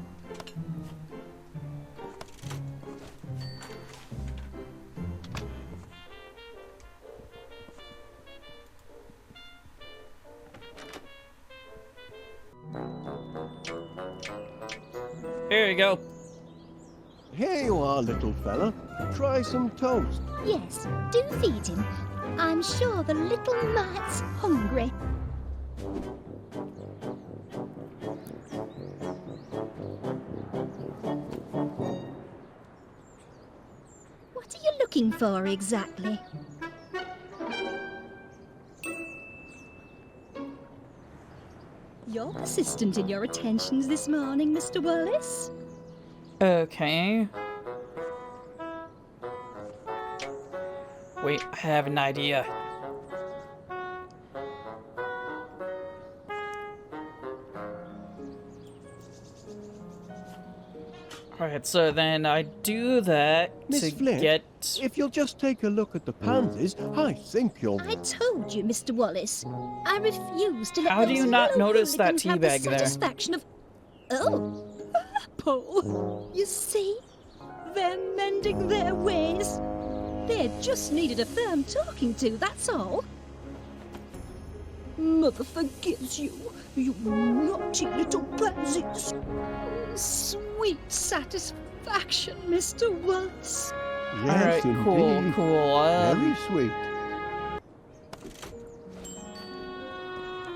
Here you go. Here you are, little fella. Try some toast. Yes, do feed him. I'm sure the little mite's hungry. What are you looking for exactly? You're persistent in your attentions this morning, Mr. Wallace. Okay. Wait, I have an idea. Alright, so then I do that Miss to Flint, get... if you'll just take a look at the pansies, I think you'll... I told you, Mr. Wallace. I refuse to let How do those you not yellow notice that hooligans have the teabag there? satisfaction of... Oh, Paul. You see? They're mending their ways. They just needed a firm talking to, that's all. Mother forgives you, you naughty little pansies. Sweet satisfaction, Mr. Wallace. Yes, Alright, cool, indeed. cool. Very sweet.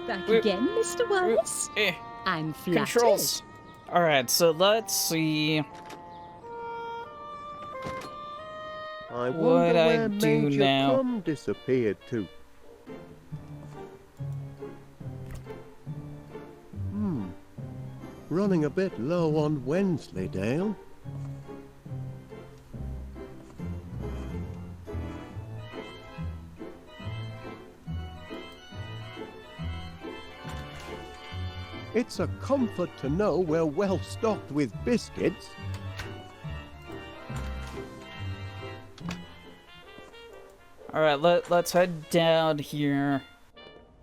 Back Wait. again, Mr. Wallace? I'm flattered. Controls. Alright, so let's see. I What wonder I where do Major now? Crumb disappeared to. Running a bit low on Wensleydale. It's a comfort to know we're well stocked with biscuits. Alright, let's head down here.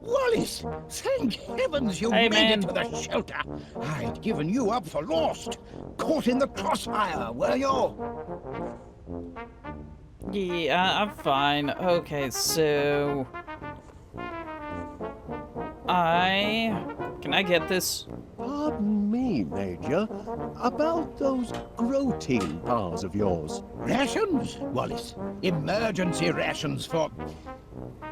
Wallace, thank heavens you Hey, made man. it to the shelter. I'd given you up for lost. Caught in the crossfire, were you? Yeah, I'm fine. Okay, so... Can I get this? Pardon me, Major. About those protein bars of yours. Rations, Wallace. Emergency rations for...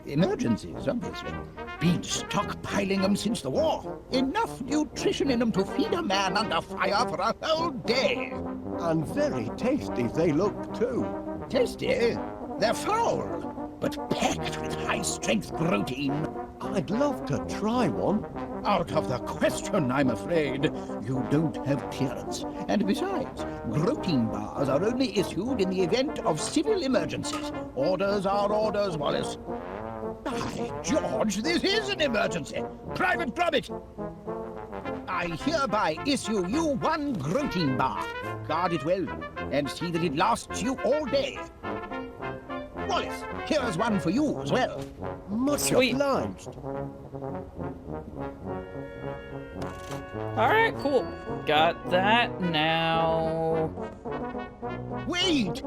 emergencies, obviously. Been stockpiling them since the war. Enough nutrition in them to feed a man under fire for a whole day. And very tasty they look, too. Tasty? They're foul, but packed with high-strength protein. I'd love to try one. Out of the question, I'm afraid. You don't have clearance. And besides, protein bars are only issued in the event of civil emergencies. Orders are orders, Wallace. By George, this is an emergency. Private Gromit! I hereby issue you one protein bar. Guard it well, and see that it lasts you all day. Wallace, here's one for you as well. Much Sweet. obliged. Alright, cool. Got that now. Wait!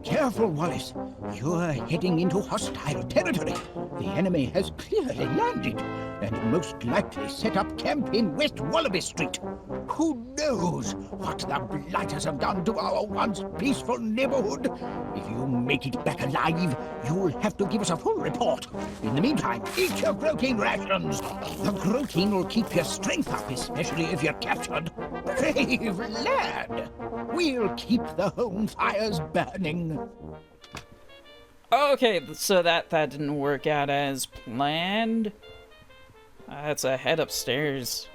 Careful, Wallace. You're heading into hostile territory. The enemy has clearly landed, and most likely set up camp in West Wallaby Street. Who knows what the Blighters have done to our once peaceful neighborhood? If you make it back alive, you'll have to give us a full report. In the meantime, eat your protein rations. The protein will keep your strength up, especially if you're captured. Brave lad! We'll keep the home fires burning. Okay, so that didn't work out as planned. Let's head upstairs.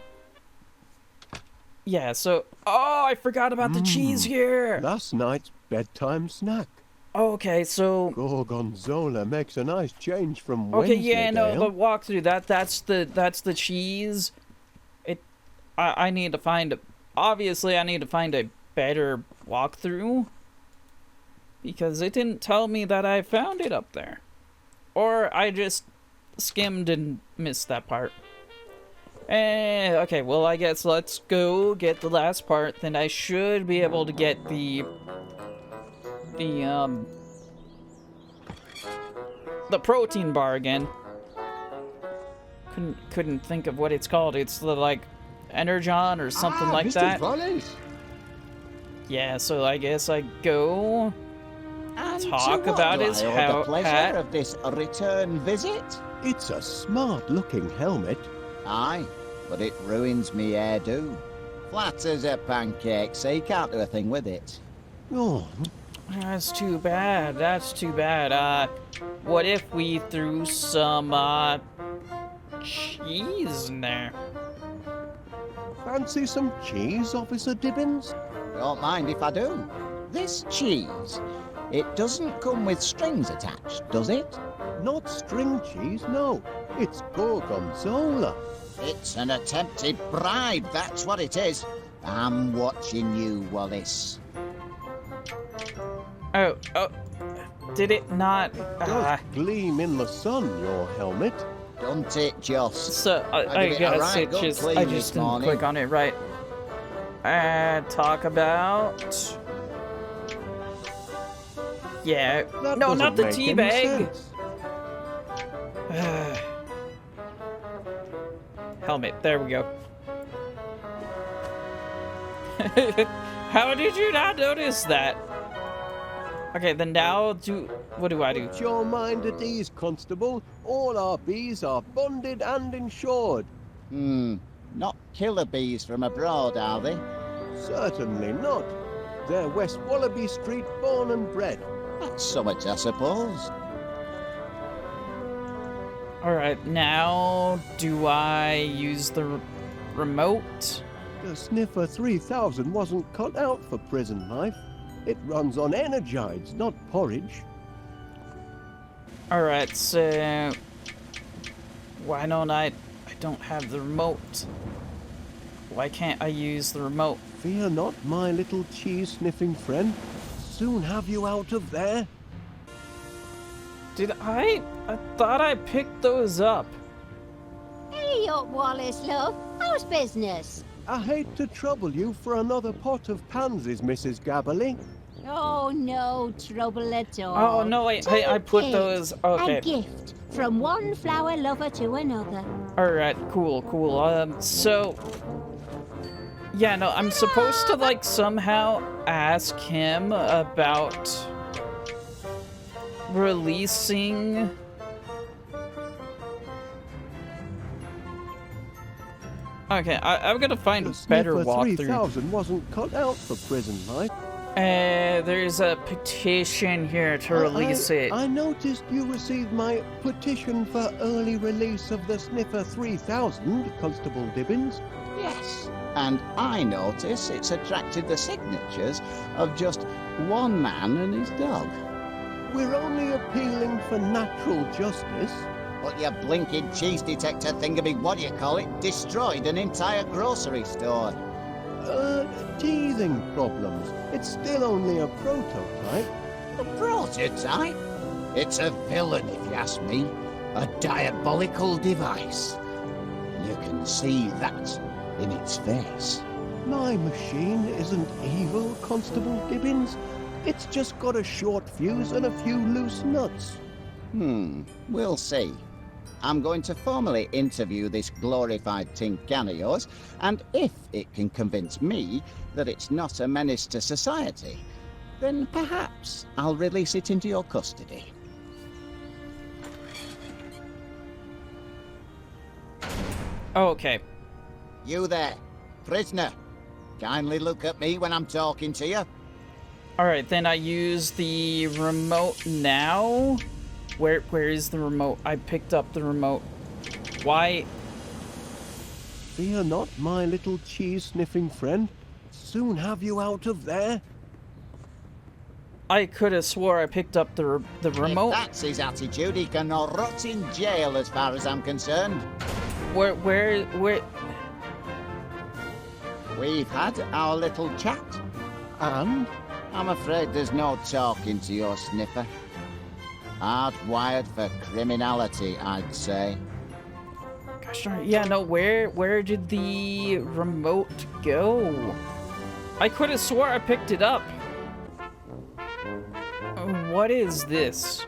Yeah, so... Oh, I forgot about the cheese here! Last night's bedtime snack. Okay, so Gorgonzola makes a nice change from okay, yeah, no, Wensleydale. the walkthrough that's the cheese. I need to find obviously I need to find a better walkthrough because it didn't tell me that I found it up there, or I just skimmed and missed that part. Okay, well I guess let's go get the last part. Then I should be able to get the protein bar again. Couldn't think of what it's called. It's the like Energon or something like Mr. that. Wallace. Yeah, so I guess I go And talk to what about do his I owe the pleasure hat. of this return visit? It's a smart-looking helmet. Aye, but it ruins me hairdo. Flat as a pancake, so you can't do a thing with it. Oh, That's too bad. That's too bad. What if we threw some cheese in there? fancy some cheese, Officer Dibbins? Don't mind if I do. This cheese, it doesn't come with strings attached, does it? Not string cheese, no. It's Gorgonzola. It's an attempted bribe, that's what it is. I'm watching you, Wallace. Oh, did it not? Does gleam in the sun, your helmet. Don't it just? So I give it a guess right it good just clean I this just didn't morning. click on it right. Talk about. Yeah, That no, doesn't not the make tea any bag. sense. Helmet. There we go. How did you not notice that? Okay, then now what do I do? Put your mind at ease, Constable. All our bees are bonded and insured. Not killer bees from abroad, are they? Certainly not. They're West Wallaby Street born and bred. That's so much, I suppose. Alright, now do I use the remote? The Sniffer 3000 wasn't cut out for prison life. It runs on energides, not porridge. Alright, so why don't I don't have the remote. Why can't I use the remote? Fear not, my little cheese-sniffing friend. Soon have you out of there. Did I thought I picked those up. Hey up, Wallace, love. How's business? I hate to trouble you for another pot of pansies, Mrs. Gabberly. Oh, no trouble at all. Oh no, wait, hey, I put Take those. it. Okay. A gift from one flower lover to another. Alright, cool. So yeah, no, I'm supposed to like somehow ask him about releasing Okay, I'm gonna find a The better Sniffer walkthrough. 3000 wasn't cut out for prison life. There's a petition here to release it. I noticed you received my petition for early release of the Sniffer 3000, Constable Dibbins. Yes. And I notice it's attracted the signatures of just one man and his dog. We're only appealing for natural justice. But your blinking cheese detector thingamy, what do you call it, destroyed an entire grocery store. Teething problems. It's still only a prototype. A prototype? It's a villain, if you ask me. A diabolical device. You can see that in its face. My machine isn't evil, Constable Dibbins. It's just got a short fuse and a few loose nuts. We'll see. I'm going to formally interview this glorified tin can of yours, and if it can convince me that it's not a menace to society, then perhaps I'll release it into your custody. Okay. You there, prisoner. Kindly look at me when I'm talking to you. Alright, then I use the remote now. Where is the remote? I picked up the remote. Why? Fear not, my little cheese-sniffing friend. Soon have you out of there. I could have swore I picked up the remote. If that's his attitude, he can rot in jail as far as I'm concerned. Where? We've had our little chat. And? I'm afraid there's no talking to your sniffer. Hardwired for criminality, I'd say. Gosh darn it. Yeah, no, where did the remote go? I could have swore I picked it up. What is this?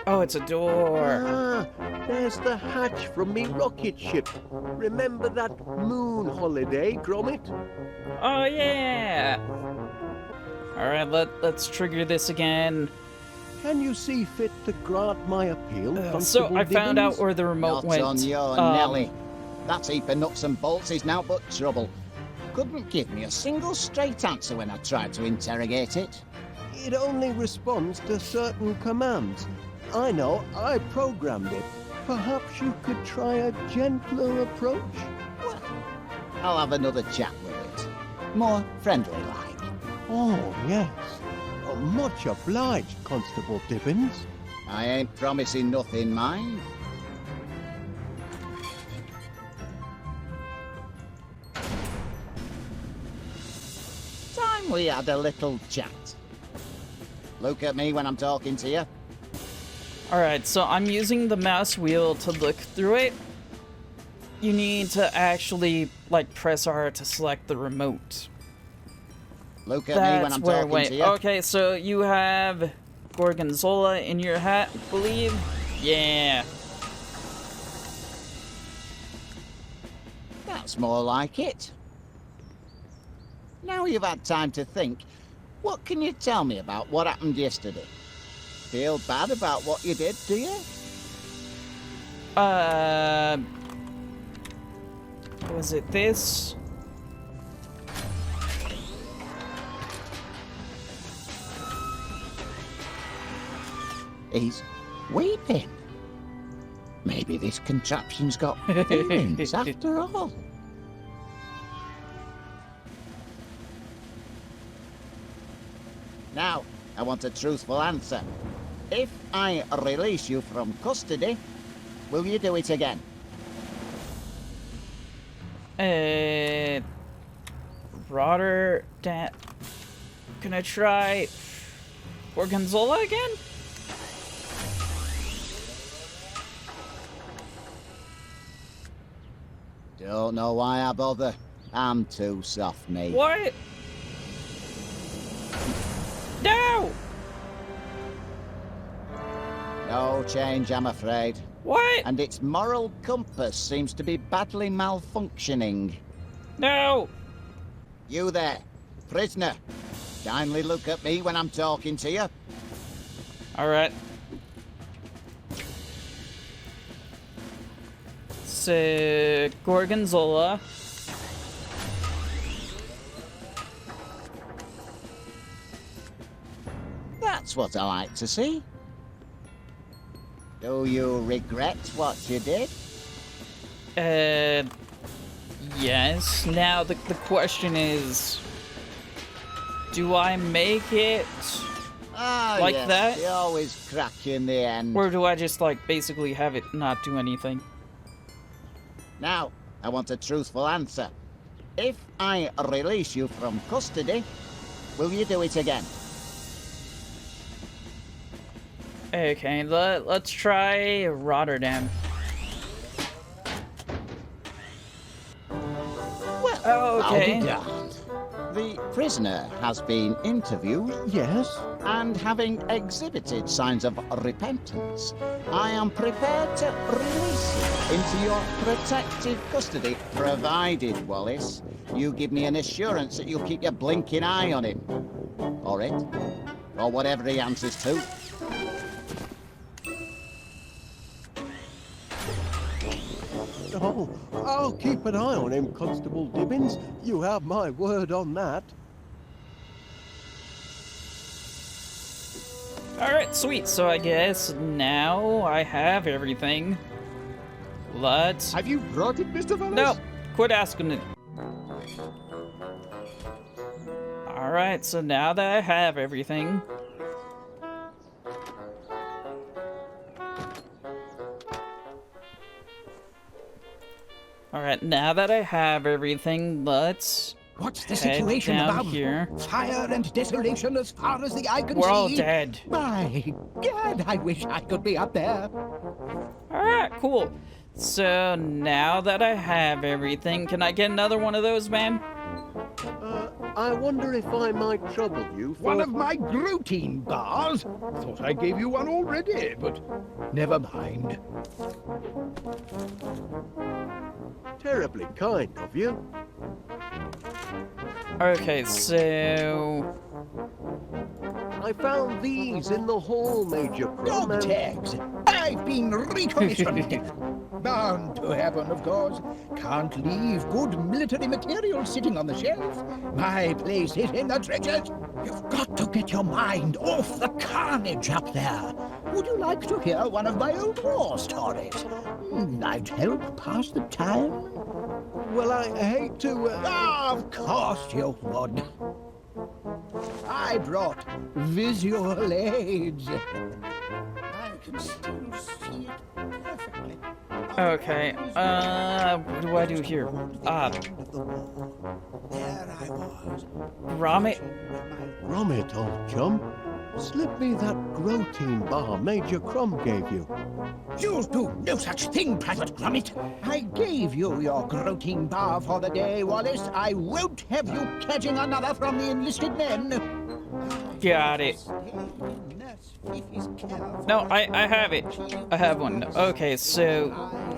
Oh, it's a door. Ah, there's the hatch from me rocket ship. Remember that moon holiday, Gromit? Oh yeah. All right, let's trigger this again. Can you see fit to grant my appeal, So Constable I found out Dibbins? where the remote Not went. on your Nelly. That heap of nuts and bolts is now but trouble. Couldn't give me a single straight answer when I tried to interrogate it. It only responds to certain commands. I know, I programmed it. Perhaps you could try a gentler approach? Well, I'll have another chat with it. More friendly-like. Oh, yes. Oh, much obliged, Constable Dibbins. I ain't promising nothing, mind. Time we had a little chat. Look at me when I'm talking to you. All right, so I'm using the mouse wheel to look through it. You need to actually like press R to select the remote. Look at me when I'm talking to you. Okay, so you have Gorgonzola in your hat, I believe. Yeah. That's more like it. Now you've had time to think, what can you tell me about what happened yesterday? Feel bad about what you did, do you? Was it this? He's weeping. Maybe this contraption's got feelings after all. Now, I want a truthful answer. If I release you from custody, will you do it again? Rotterdam. Can I try Gorgonzola again? Don't know why I bother. I'm too soft, mate. What? No! No change, I'm afraid. What? And its moral compass seems to be badly malfunctioning. No! You there, prisoner. Kindly look at me when I'm talking to you. All right. So, Gorgonzola. That's what I like to see. Do you regret what you did? Yes. Now, the question is, do I make it Ah, like yes, that? you always crack in the end. Or do I just, like, basically have it not do anything? Now, I want a truthful answer. If I release you from custody, will you do it again? Okay, let's try Rotterdam. Well, Okay. I'll be darned. The prisoner has been interviewed Yes? and having exhibited signs of repentance, I am prepared to release you into your protective custody, provided, Wallace, you give me an assurance that you'll keep your blinking eye on him. Or it. Or whatever he answers to. Oh, I'll keep an eye on him, Constable Dibbins. You have my word on that. Alright, sweet. So I guess now I have everything. Let's... Have you brought it, Mr. Wallace? No! Quit asking it. Alright. Alright, so now that I have everything... Alright, now that I have everything, let's What's the head situation down above? here. Fire and desolation as far as the eye can We're see. all dead. My God, I wish I could be up there. Alright, cool. So now that I have everything, can I get another one of those, man? I wonder if I might trouble you for... One of my protein bars? Thought I gave you one already, but never mind. Terribly kind of you. Okay, so... I found these in the hall, Major Crum. Dog and- tags. I've been recommissioned. Bound to happen, of course. Can't leave good military material sitting on the shelf. My place is in the treasures. You've got to get your mind off the carnage up there. Would you like to hear one of my old war stories? I'd help pass the time. Well, I hate to... Of course you would. I brought visual aids. I can still see it perfectly. Okay, what do I do here? There I was. Gromit? Gromit, old chum. Slip me that Grotein bar Major Crum gave you. You'll do no such thing, Private Gromit. I gave you your Grotein bar for the day, Wallace. I won't have you catching another from the enlisted men. Got it. No, I have it. I have one. Okay, so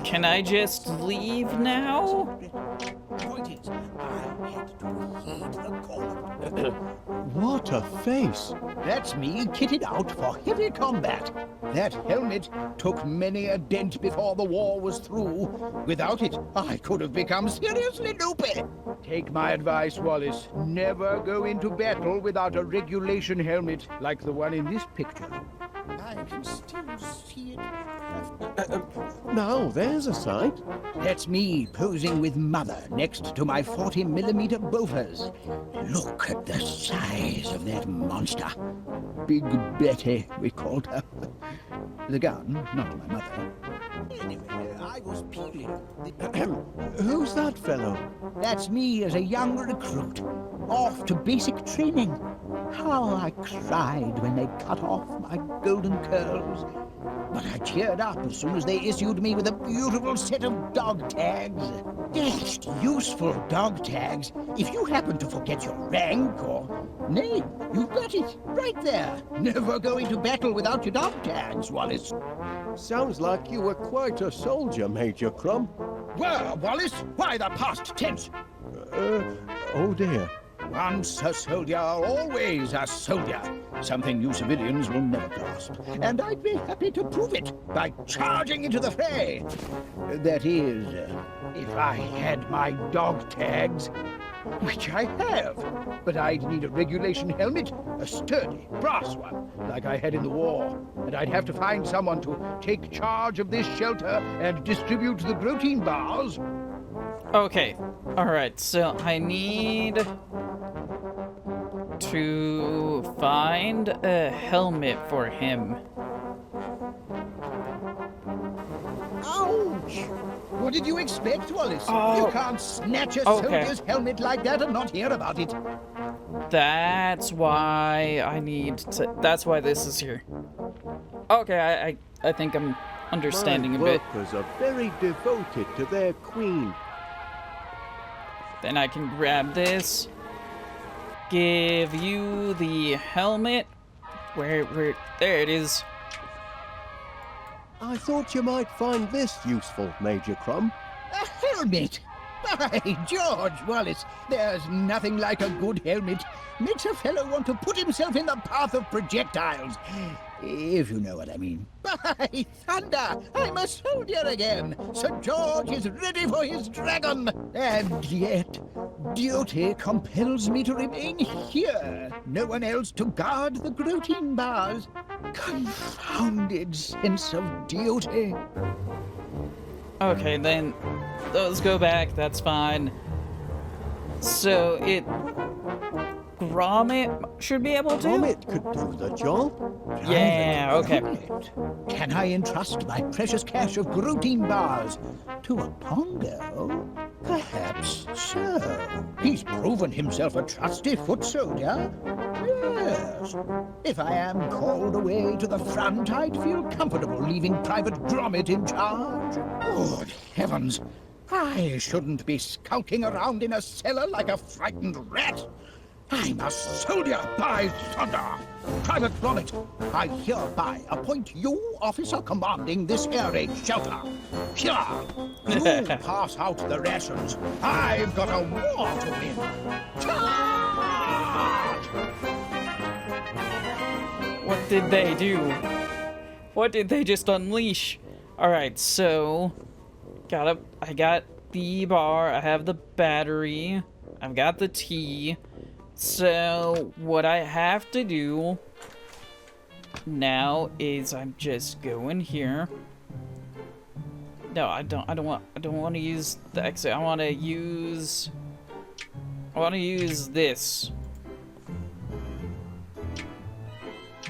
can I just leave now? What a face. That's me kitted out for heavy combat. That helmet took many a dent before the war was through. Without it, I could have become seriously loopy. Take my advice, Wallace. Never go into battle without a regulation helmet like the one in this picture. I can still see it. Now, there's a sight. That's me posing with Mother next to my 40mm Bofors. Look at the size of that monster. Big Betty, we called her. The gun, not my mother. Anyway, I was peeling. Who's that fellow? That's me as a young recruit, off to basic training. How I cried when they cut off my golden curls. But I cheered up as soon as they issued me with a beautiful set of dog tags. Dashed useful dog tags. If you happen to forget your rank or name, you've got it right there. Never go into battle without your dog tags, Wallace. Sounds like you were quite a soldier, Major Crum. Were, Wallace? Why the past tense? Oh dear. Once a soldier, always a soldier. Something you civilians will never grasp. And I'd be happy to prove it by charging into the fray. That is, if I had my dog tags. Which I have. But I'd need a regulation helmet, a sturdy, brass one, like I had in the war. And I'd have to find someone to take charge of this shelter and distribute the protein bars. Okay, alright, so I need to find a helmet for him. Ouch! What did you expect, Wallace? Oh. You can't snatch a Okay. soldier's helmet like that and not hear about it. That's why I need to... That's why this is here. Okay, I think I'm understanding a My bit. workers are very devoted to their queen. Then I can grab this. Give you the helmet. Where, there it is. I thought you might find this useful, Major Crum. A helmet? By George, Wallace, there's nothing like a good helmet. Makes a fellow want to put himself in the path of projectiles. If you know what I mean. By thunder, I'm a soldier again. Sir George is ready for his dragon. And yet, duty compels me to remain here. No one else to guard the Grotein bars. Confounded sense of duty. Okay, then those go back, that's fine. So it... Gromit should be able to. Gromit could do the job. Yeah, okay. Gromit. Can I entrust my precious cache of Grootine bars to a Pongo? Perhaps so. He's proven himself a trusty foot soldier. Yes. If I am called away to the front, I'd feel comfortable leaving Private Gromit in charge. Good heavens! I shouldn't be skulking around in a cellar like a frightened rat. I'm a soldier, by thunder! Private Gromit, I hereby appoint you officer commanding this air raid shelter. Here, you pass out the rations. I've got a war to win. Charge! What did they do? What did they just unleash? Alright, so... I got the bar, I have the battery, I've got the tea. So, what I have to do now is I'm just going here. No, I don't want to use the exit. I want to use this.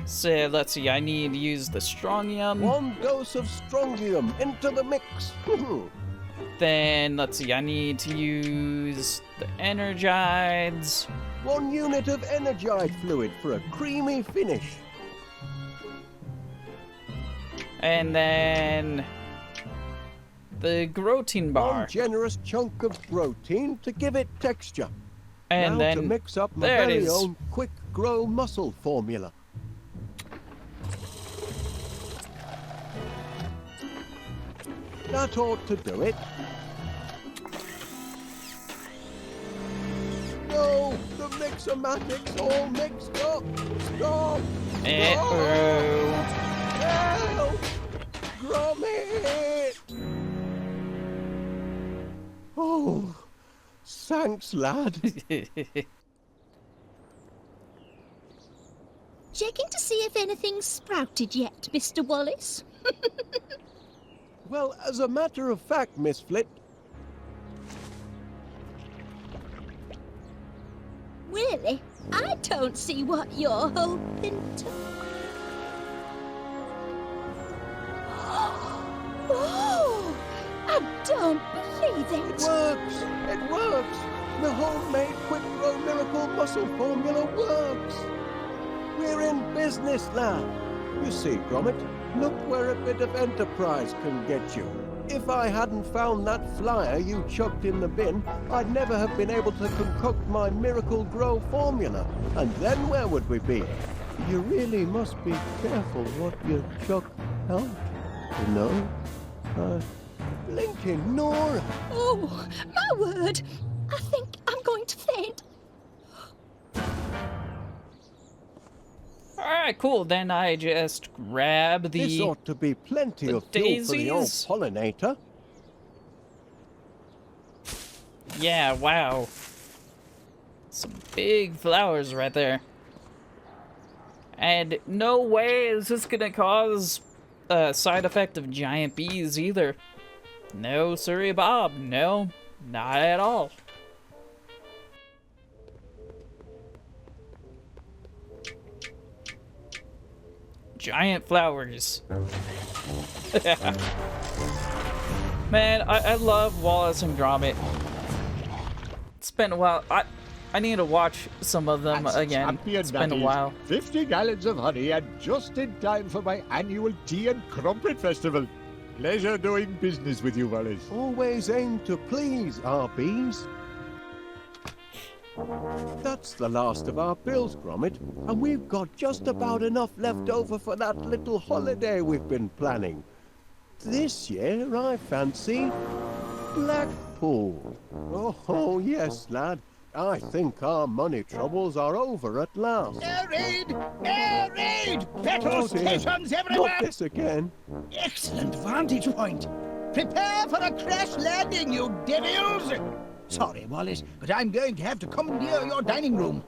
So, let's see, I need to use the strongium. 1 dose of strongium into the mix. Then, let's see, I need to use the energides. 1 unit of energite fluid for a creamy finish. And then the Grootine bar. 1 generous chunk of protein to give it texture. And now then to mix up my there it very is. own quick grow muscle formula. That ought to do it. No, the mixomatics all mixed up. Stop! Uh-oh. Help! Gromit! Oh, thanks, lad. Checking to see if anything's sprouted yet, Mr. Wallace. Well, as a matter of fact, Miss Flit, Really? I don't see what you're hoping to... Oh! I don't believe it it! works! It works! The homemade Quick Grow Miracle Muscle Formula works! We're in business, lad. You see, Gromit, look where a bit of enterprise can get you. If I hadn't found that flyer you chucked in the bin, I'd never have been able to concoct my Miracle Grow formula. And then where would we be? You really must be careful what you chuck out, you know? Blinking Nora! Oh, my word! I think I'm going to faint. Alright, cool. Then I just grab the... This ought to be plenty of fuel for the old pollinator. Yeah, wow. Some big flowers right there. And no way is this gonna cause a side effect of giant bees either. No, sorry, Bob. No, not at all. Giant flowers. Man, I love Wallace and Gromit. It's been a while. I need to watch some of them again. It's been a while. 50 gallons of honey and just in time for my annual tea and crumpet festival. Pleasure doing business with you, Wallace. Always aim to please our bees. That's the last of our bills, Gromit, and we've got just about enough left over for that little holiday we've been planning. This year, I fancy Blackpool. Oh, yes, lad. I think our money troubles are over at last. Air raid! Air raid! Battle stations everywhere! Not this again. Excellent vantage point. Prepare for a crash landing, you devils! Sorry, Wallace, but I'm going to have to commandeer your dining room.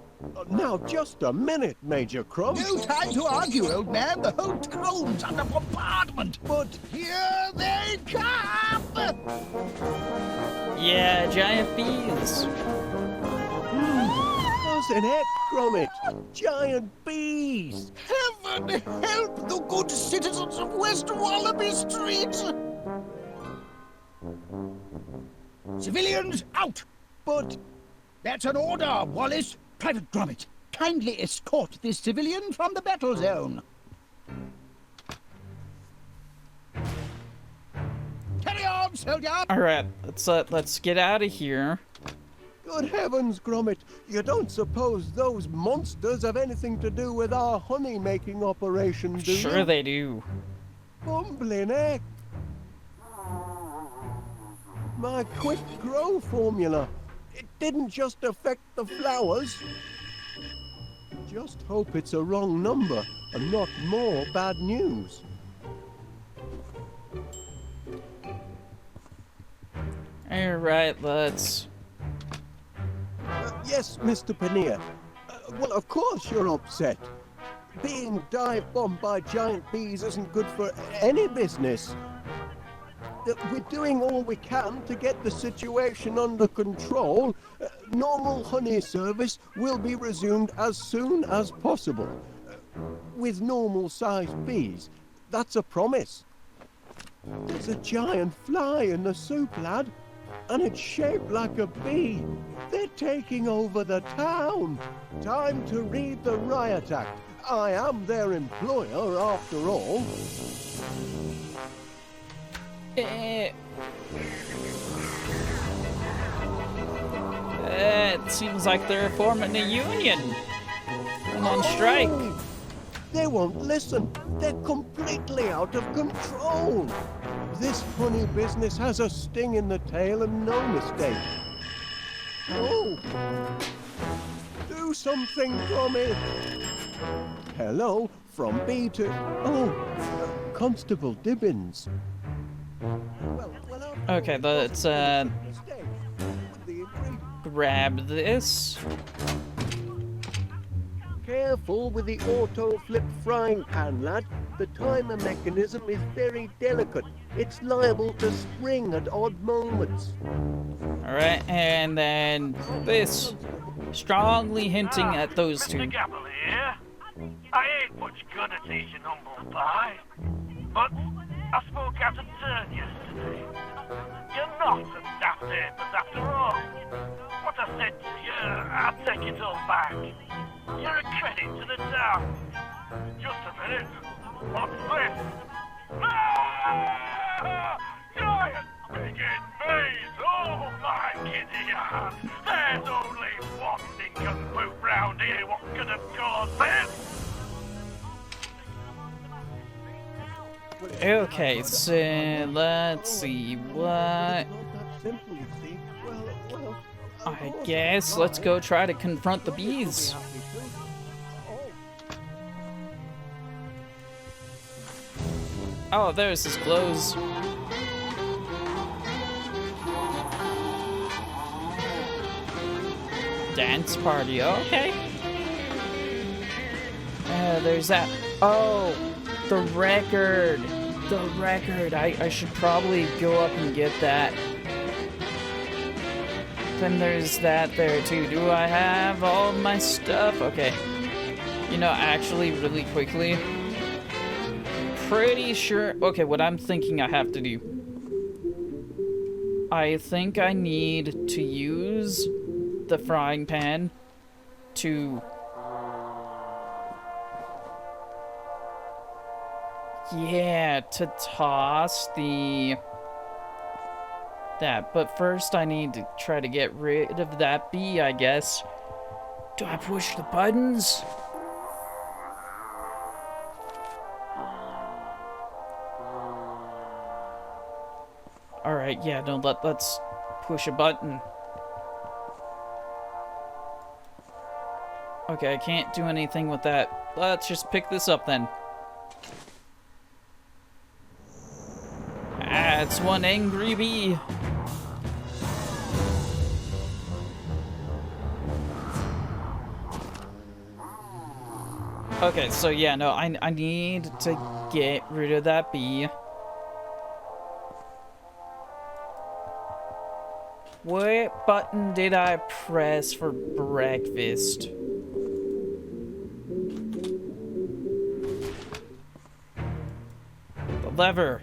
Now, just a minute, Major Crumb. No time to argue, old man. The whole throne's under bombardment. But here they come! Yeah, giant bees. A Flippin' heck, Gromit! Giant bees! Heaven help the good citizens of West Wallaby Street! Civilians out! But That's an order, Wallace. Private Gromit, kindly escort this civilian from the battle zone. Carry on, soldier! Alright, let's get out of here. good heavens, Gromit, you don't suppose those monsters have anything to do with our honey-making operation, do you? Sure they do. Bumbling heck! My quick grow formula. It didn't just affect the flowers. Just hope it's a wrong number and not more bad news. Alright, let's... Yes, Mr. Paneer. Well, of course you're upset. Being dive-bombed by giant bees isn't good for any business. We're doing all we can to get the situation under control. Normal honey service will be resumed as soon as possible. With normal-sized bees. That's a promise. There's a giant fly in the soup, lad. And it's shaped like a bee. They're taking over the town. Time to read the riot act. I am their employer, after all. It seems like they're forming a union. I'm on strike. Oh, they won't listen. They're completely out of control. This honey business has a sting in the tail and no mistake. Oh! Do something, Gromit! Hello, from B to... Oh, Constable Dibbins. Okay, let's grab this. Careful with the auto-flip frying pan, lad. The timer mechanism is very delicate. It's liable to spring at odd moments. Alright, and then this. Strongly hinting at those two. Mr. Gabble here. I ain't much good at eating humble pie, but I spoke out of turn yesterday. You're not a daft apers after all. What I said to you, I take it all back. You're a credit to the town. Just a minute. What's this? Ah! Giant friggin' bees! Oh my giddy aunt! There's only one nincompoop round here what could have caused this! Okay, so let's see what... I guess let's go try to confront the bees. Oh, there's his clothes. Dance party, okay. There's that. Oh, the record. The record. I should probably go up and get that. Then there's that there too. Do I have all my stuff? Okay. You know, actually, really quickly. Pretty sure. Okay, what I'm thinking I have to do. I think I need to use the frying pan to... Yeah, to toss the... that. But first I need to try to get rid of that bee, I guess. Do I push the buttons? Alright, yeah, no, let's push a button. Okay, I can't do anything with that. Let's just pick this up then. That's one angry bee. Okay, so yeah, no, I need to get rid of that bee. What button did I press for breakfast? lever.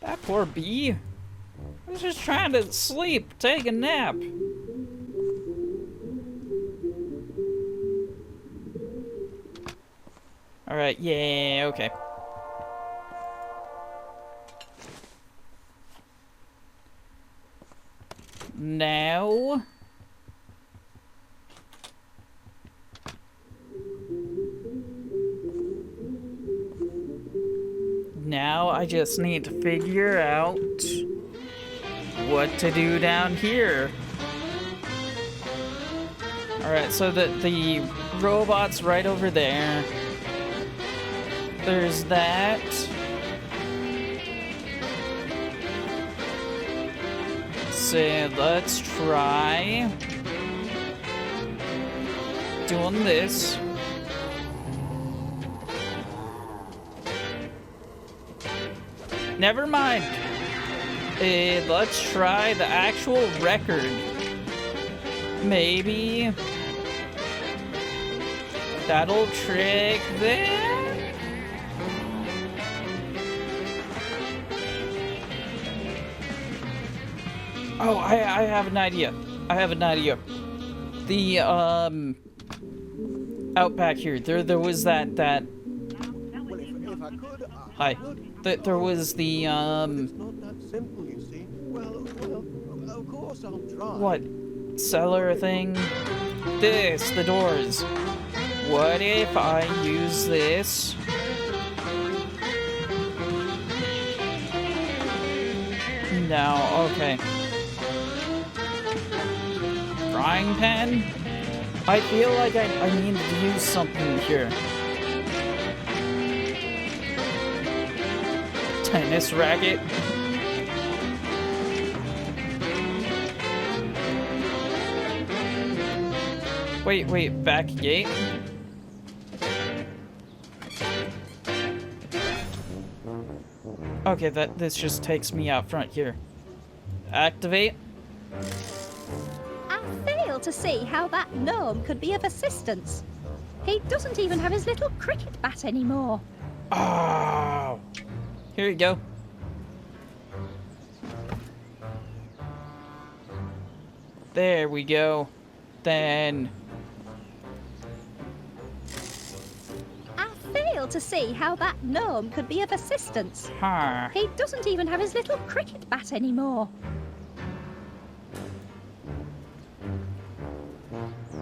That poor bee. I was just trying to sleep, take a nap. Alright, yeah, okay. Now... Now I just need to figure out what to do down here. Alright, so the robot's right over there. There's that. So let's try doing this. Never mind. Let's try the actual record. Maybe that'll trick them. Oh, I have an idea. I have an idea. The out back here, there was that. Well, if I could, Hi. There was the It's not that simple, you see. Well, of course I'll try. what cellar thing? This, the doors. What if I use this? No, okay. Frying pan? I feel like I need to use something here. Tennis racket? Wait, back gate? Okay, this just takes me out front here. Activate. I fail to see how that gnome could be of assistance. He doesn't even have his little cricket bat anymore. Oh, here you go. There we go. Then I fail to see how that gnome could be of assistance. huh. He doesn't even have his little cricket bat anymore.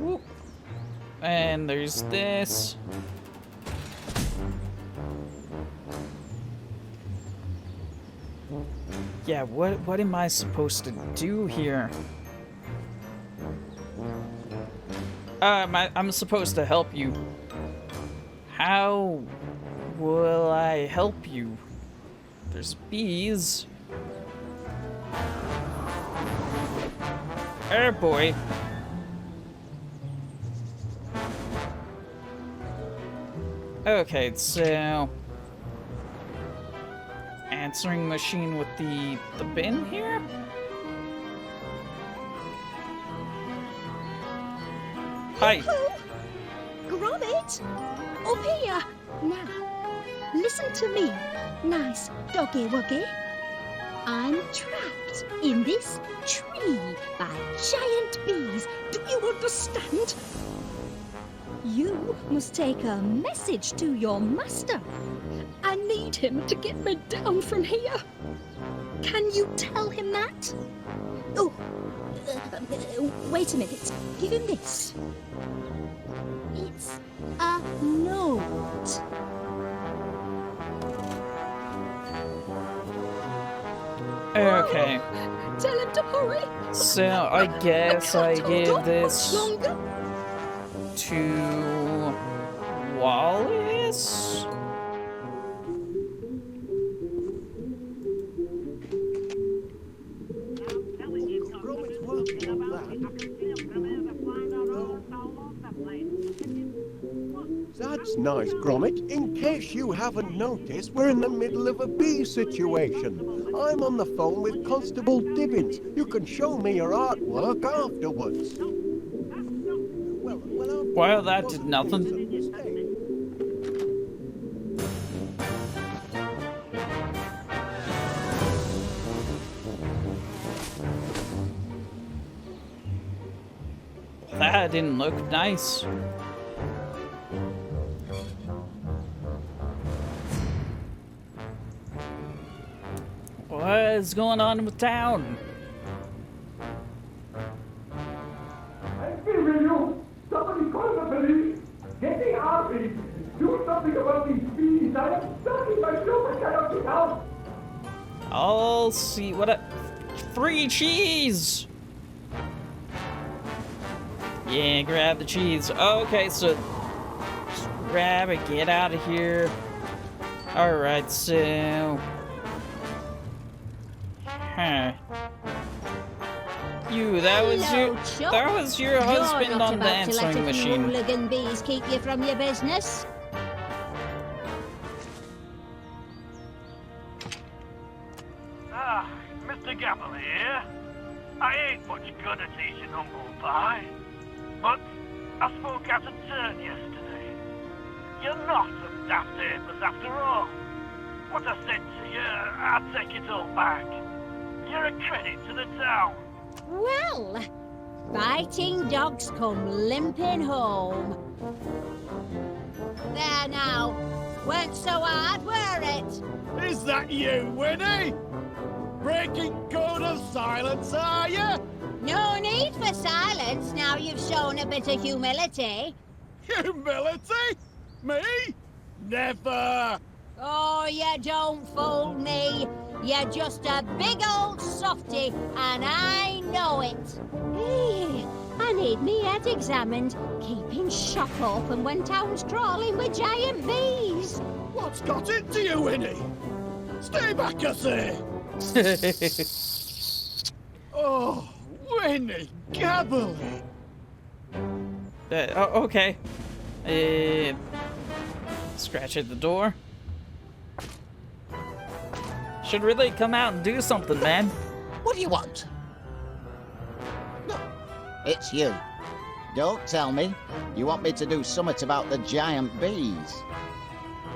Whoop. And there's this. Yeah, what am I supposed to do here? I'm supposed to help you. How will I help you? There's bees. Oh boy. Okay, so answering machine with the bin here? Hi. Oh, Gromit! Up here! Now, listen to me, nice doggy wuggy. I'm trapped in this tree by giant bees. Do you understand? You must take a message to your master. I need him to get me down from here. Can you tell him that? Oh, wait a minute. Give him this. It's a note. Okay. Tell him to hurry. So I guess I can't hold give on this much longer. to Wallace? Gromit's working on that. That's nice, Gromit. In case you haven't noticed, we're in the middle of a bee situation. I'm on the phone with Constable Dibbins. You can show me your artwork afterwards. Well, Well, that did nothing. That didn't look nice. What is going on with town? I'm giving you! Somebody call the police! Get the army! Do something about these bees! I am stuck in my room! I cannot get out! I'll see what a... Free cheese! Yeah, grab the cheese. Okay, so... Just grab it, get out of here. Alright, so... Huh. You, that was your husband on the answering machine. Hooligan bees keep you from your business. Ah, Mr. Gapple here. I ain't much good at eating humble pie, but I spoke out of turn yesterday. You're not a daft apers after all. What I said to you, I take it all back. You're a credit to the town. Well, fighting dogs come limping home. There now, weren't so hard, were it? Is that you, Winnie? Breaking code of silence, are you? No need for silence now you've shown a bit of humility. Humility? Me? Never! Oh, you don't fool me. You're just a big old softy, and I know it. Eh, I need me head examined, keeping shop open when town's crawling with giant bees. What's got into you, Winnie? Stay back, I say! Oh, Winnie Gabble! Okay. Scratch at the door. Should really come out and do something, man. What do you want? No, it's you. Don't tell me. You want me to do something about the giant bees?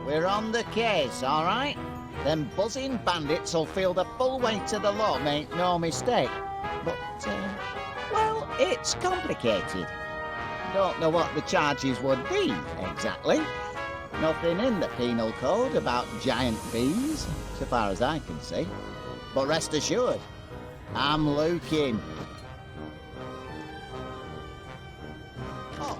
We're on the case, all right? Them buzzing bandits will feel the full weight of the law, make no mistake. But, well, it's complicated. Don't know what the charges would be, exactly. Nothing in the penal code about giant bees, so far as I can see. But rest assured, I'm looking. Oh,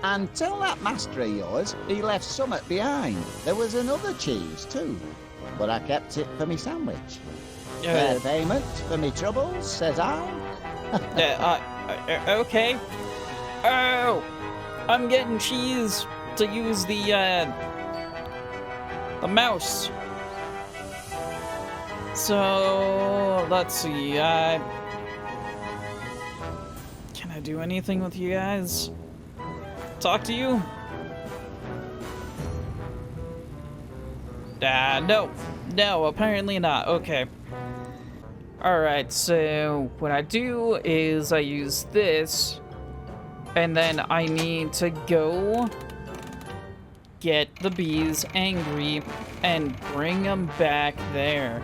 and tell that master of yours he left summit behind. There was another cheese too, but I kept it for me sandwich. Fair payment for me troubles, says I. Okay. Oh, I'm getting cheese to use the mouse. So, let's see, can I do anything with you guys? Talk to you? No, apparently not. Okay. Alright, so what I do is I use this, and then I need to go get the bees angry and bring them back there.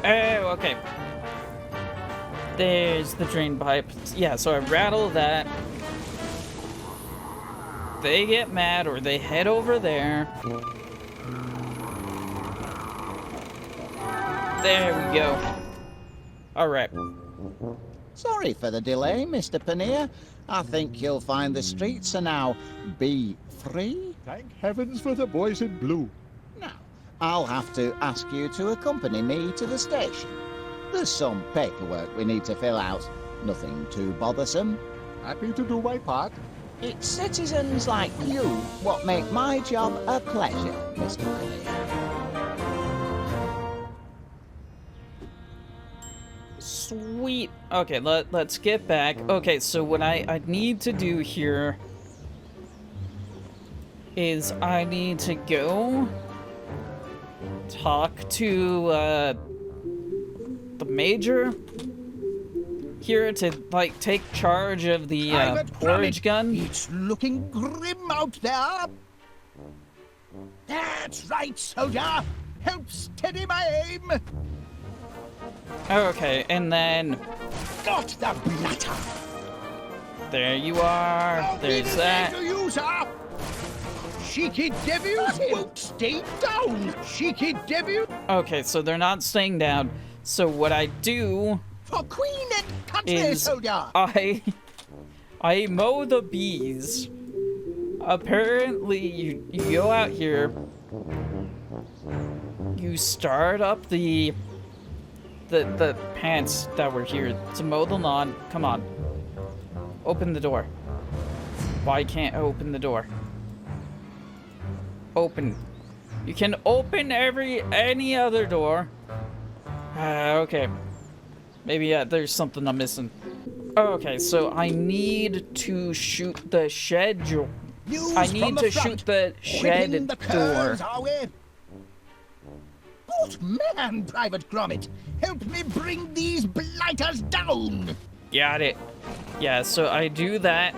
Oh, okay. There's the drain pipe. Yeah, so I rattle that. They get mad or they head over there. There we go. Alright. Sorry for the delay, Mr. Paneer. I think you'll find the streets are now bee-free. Thank heavens for the boys in blue. Now, I'll have to ask you to accompany me to the station. There's some paperwork we need to fill out. Nothing too bothersome. Happy to do my part. It's citizens like you what make my job a pleasure, Mr. Paneer. Sweet. Okay, let's get back. Okay, so what I need to do here is I need to go talk to the major here to like take charge of the Private porridge gun. It's looking grim out there. That's right, soldier. Help steady my aim. Okay, and then Got the blatter. there you are. I'll be There's the that. man to use her. Cheeky devils won't stay down. Cheeky devil. Okay, so they're not staying down. So what I do For queen and country, is soldier. I mow the bees. Apparently, you go out here, you start up the pants that were here to mow the lawn. Come on, open the door. Why can't I open the door? Open. You can open any other door. Okay. Maybe there's something I'm missing. Okay, so I need to shoot the shed. I need to shoot the shed Whipping the door. curs, are we? Good man, Private Gromit. Help me bring these blighters down. Got it. Yeah, so I do that.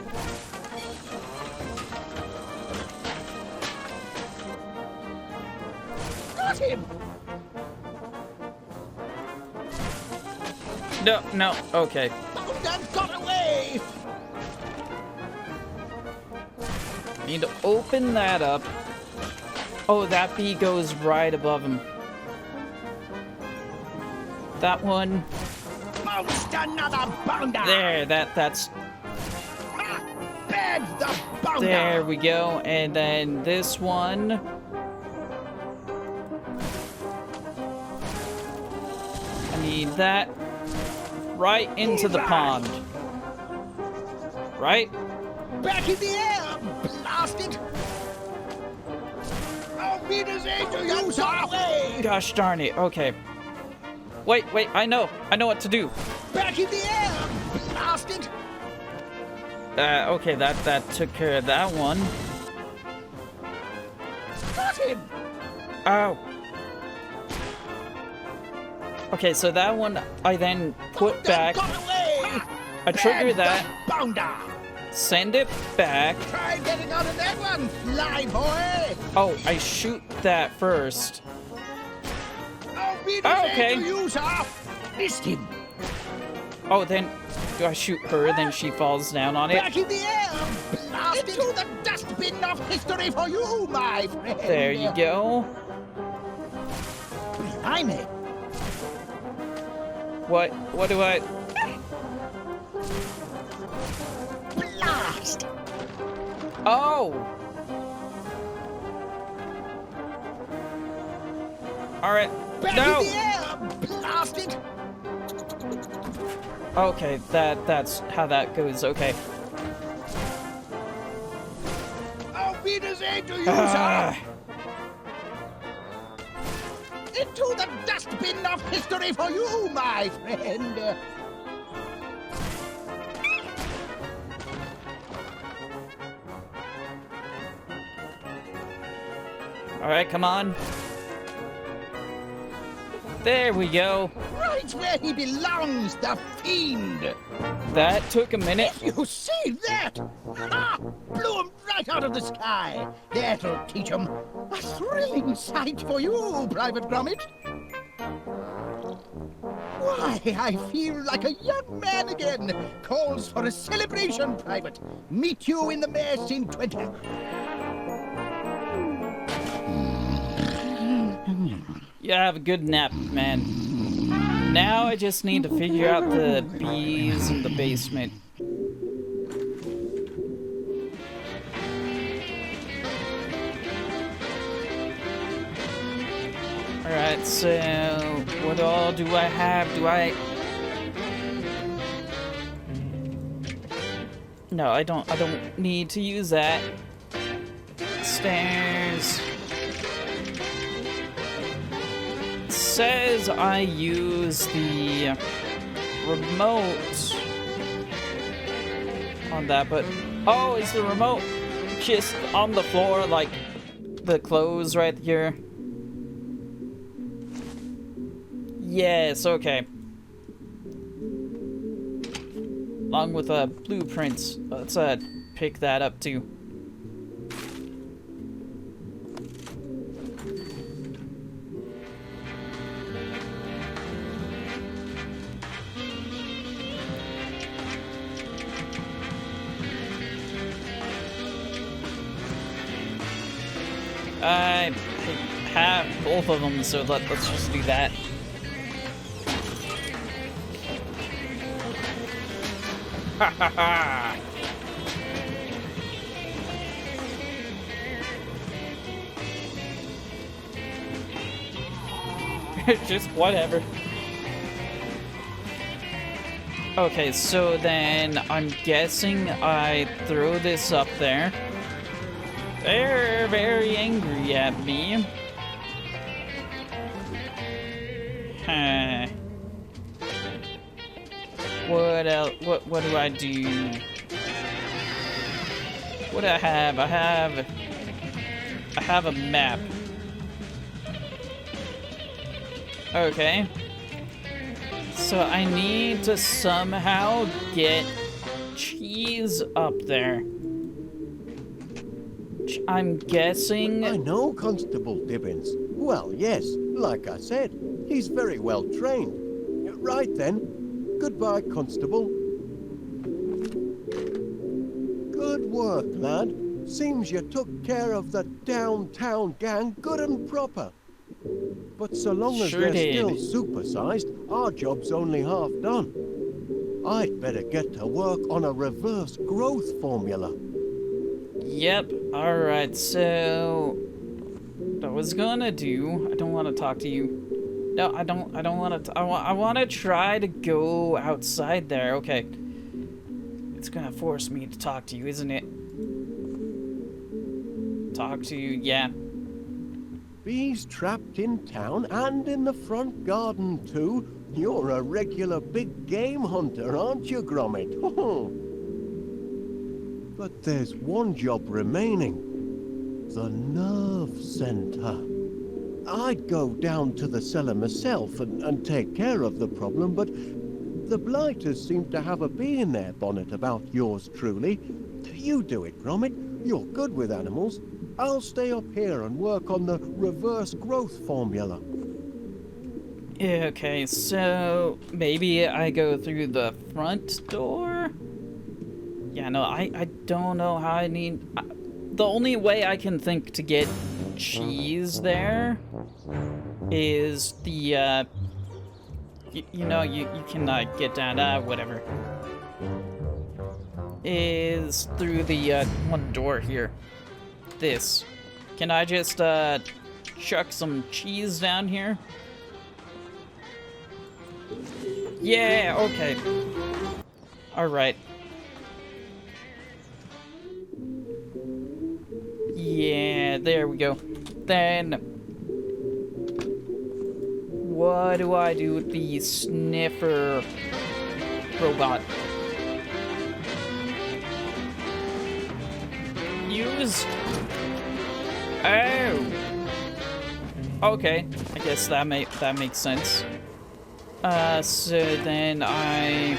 Got him. No, okay. Bound and got away. Need to open that up. Oh, that bee goes right above him. That one. Bounced another bounder. There, that's... Ah, bed the bounder. There we go. And then this one. I need that right into the pond. Right? Back in the air. Blast it. Auf Wiedersehen to you, sir. Gosh darn it. Okay. Wait, I know what to do. Back in the air. Blast it. Okay, that took care of that one. Got him. Ow. Okay, so that one I then put back. Got away. I trigger Bed that, the bounder. send it back. Try getting out of that one, fly boy. Oh, I shoot that first. Auf Wiedersehen Okay. to you, sir. Missed him. Oh, then do I shoot her? Then she falls down on it. Back in the air. Blast into the dustbin of history for you, my friend. There you go. Blimey. What do I? Blast. Oh. All right. Back No. in the air. Blast it. Okay, that's how that goes. Okay. Auf Wiedersehen to you, Ah. sir. Into the dustbin of history for you, my friend. All right, come on. There we go. Right where he belongs, the fiend. That took a minute. You see that? Ah, blew him right out of the sky. That'll teach him. A thrilling sight for you, Private Gromit. Why, I feel like a young man again. Calls for a celebration, Private. Meet you in the mayor scene 20. Yeah, have a good nap, man. Now I just need to figure out the bees in the basement. Alright, so what all do I have? No, I don't need to use that. Stairs. Says I use the remote on that, but oh, is the remote just on the floor, like the clothes right here? Yes, okay. Along with blueprints. Let's pick that up too. I have both of them, so let's just do that. Ha ha ha! Just whatever. Okay, so then I'm guessing I throw this up there. They're very angry at me. Huh. What else? What do I do? What do I have? I have a map. Okay. So I need to somehow get cheese up there. I'm guessing... I know Constable Dibbins. Well, yes, like I said, he's very well trained. Right then. Goodbye, Constable. Good work, lad. Seems you took care of the downtown gang good and proper. But so long as they're still supersized, our job's only half done. I'd better get to work on a reverse growth formula. Yep, alright, so... I was gonna do... I don't want to talk to you. No, I don't want to... I want to try to go outside there, okay. It's gonna force me to talk to you, isn't it? Talk to you, yeah. Bees trapped in town and in the front garden, too. You're a regular big game hunter, aren't you, Gromit? But there's one job remaining. The nerve center. I'd go down to the cellar myself and take care of the problem, but the blighters seem to have a bee in their bonnet about yours truly. You do it, Gromit. You're good with animals. I'll stay up here and work on the reverse growth formula. Okay, so maybe I go through the front door? Yeah, no, I don't know how I need... the only way I can think to get cheese there is the, you know, you can get down, whatever. Is through the, one door here. This. Can I just, chuck some cheese down here? Yeah, okay. Alright. Yeah, there we go. Then... what do I do with the sniffer robot? Use... oh! Okay, I guess that makes sense. So then I...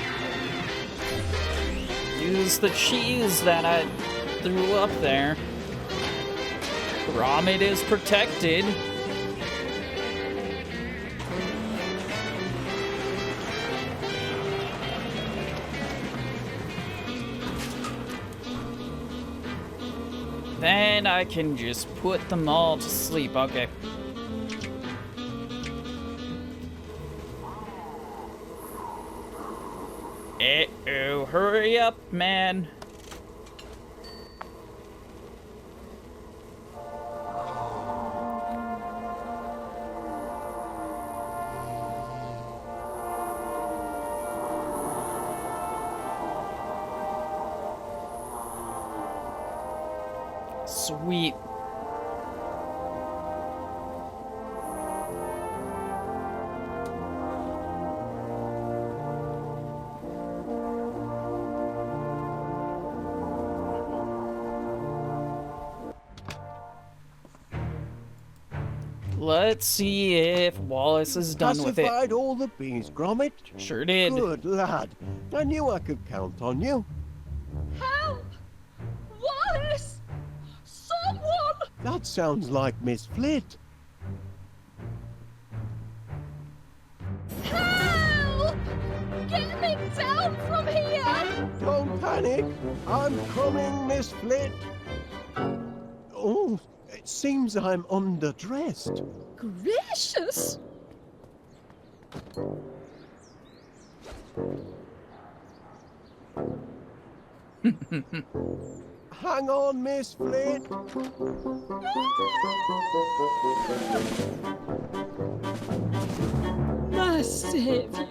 use the cheese that I threw up there. Gromit is protected. Then I can just put them all to sleep. Okay. Uh-oh, hurry up, man. Sweet. Let's see if Wallace is done with it. Pacified all the bees, Gromit? Sure did. Good lad. I knew I could count on you. Help! Wallace! Someone! That sounds like Miss Flit. Help! Get me down from here! Don't panic. I'm coming, Miss Flit. Oh, it seems I'm underdressed. Gracious! Hang on, Miss Flit. My saviour.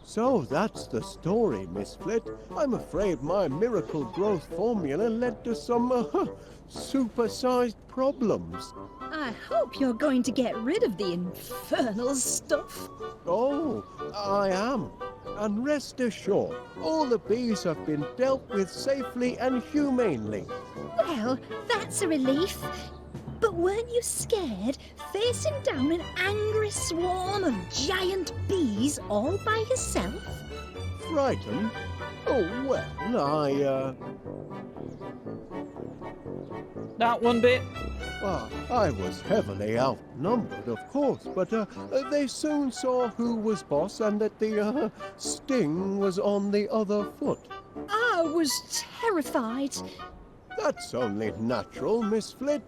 So that's the story, Miss Flit. I'm afraid my miracle growth formula led to some supersized problems. I hope you're going to get rid of the infernal stuff. Oh, I am. And rest assured, all the bees have been dealt with safely and humanely. Well, that's a relief. But weren't you scared facing down an angry swarm of giant bees all by yourself? Frightened? Oh, well, Not one bit. Well, I was heavily outnumbered, of course, but they soon saw who was boss and that the sting was on the other foot. I was terrified. That's only natural, Miss Flit.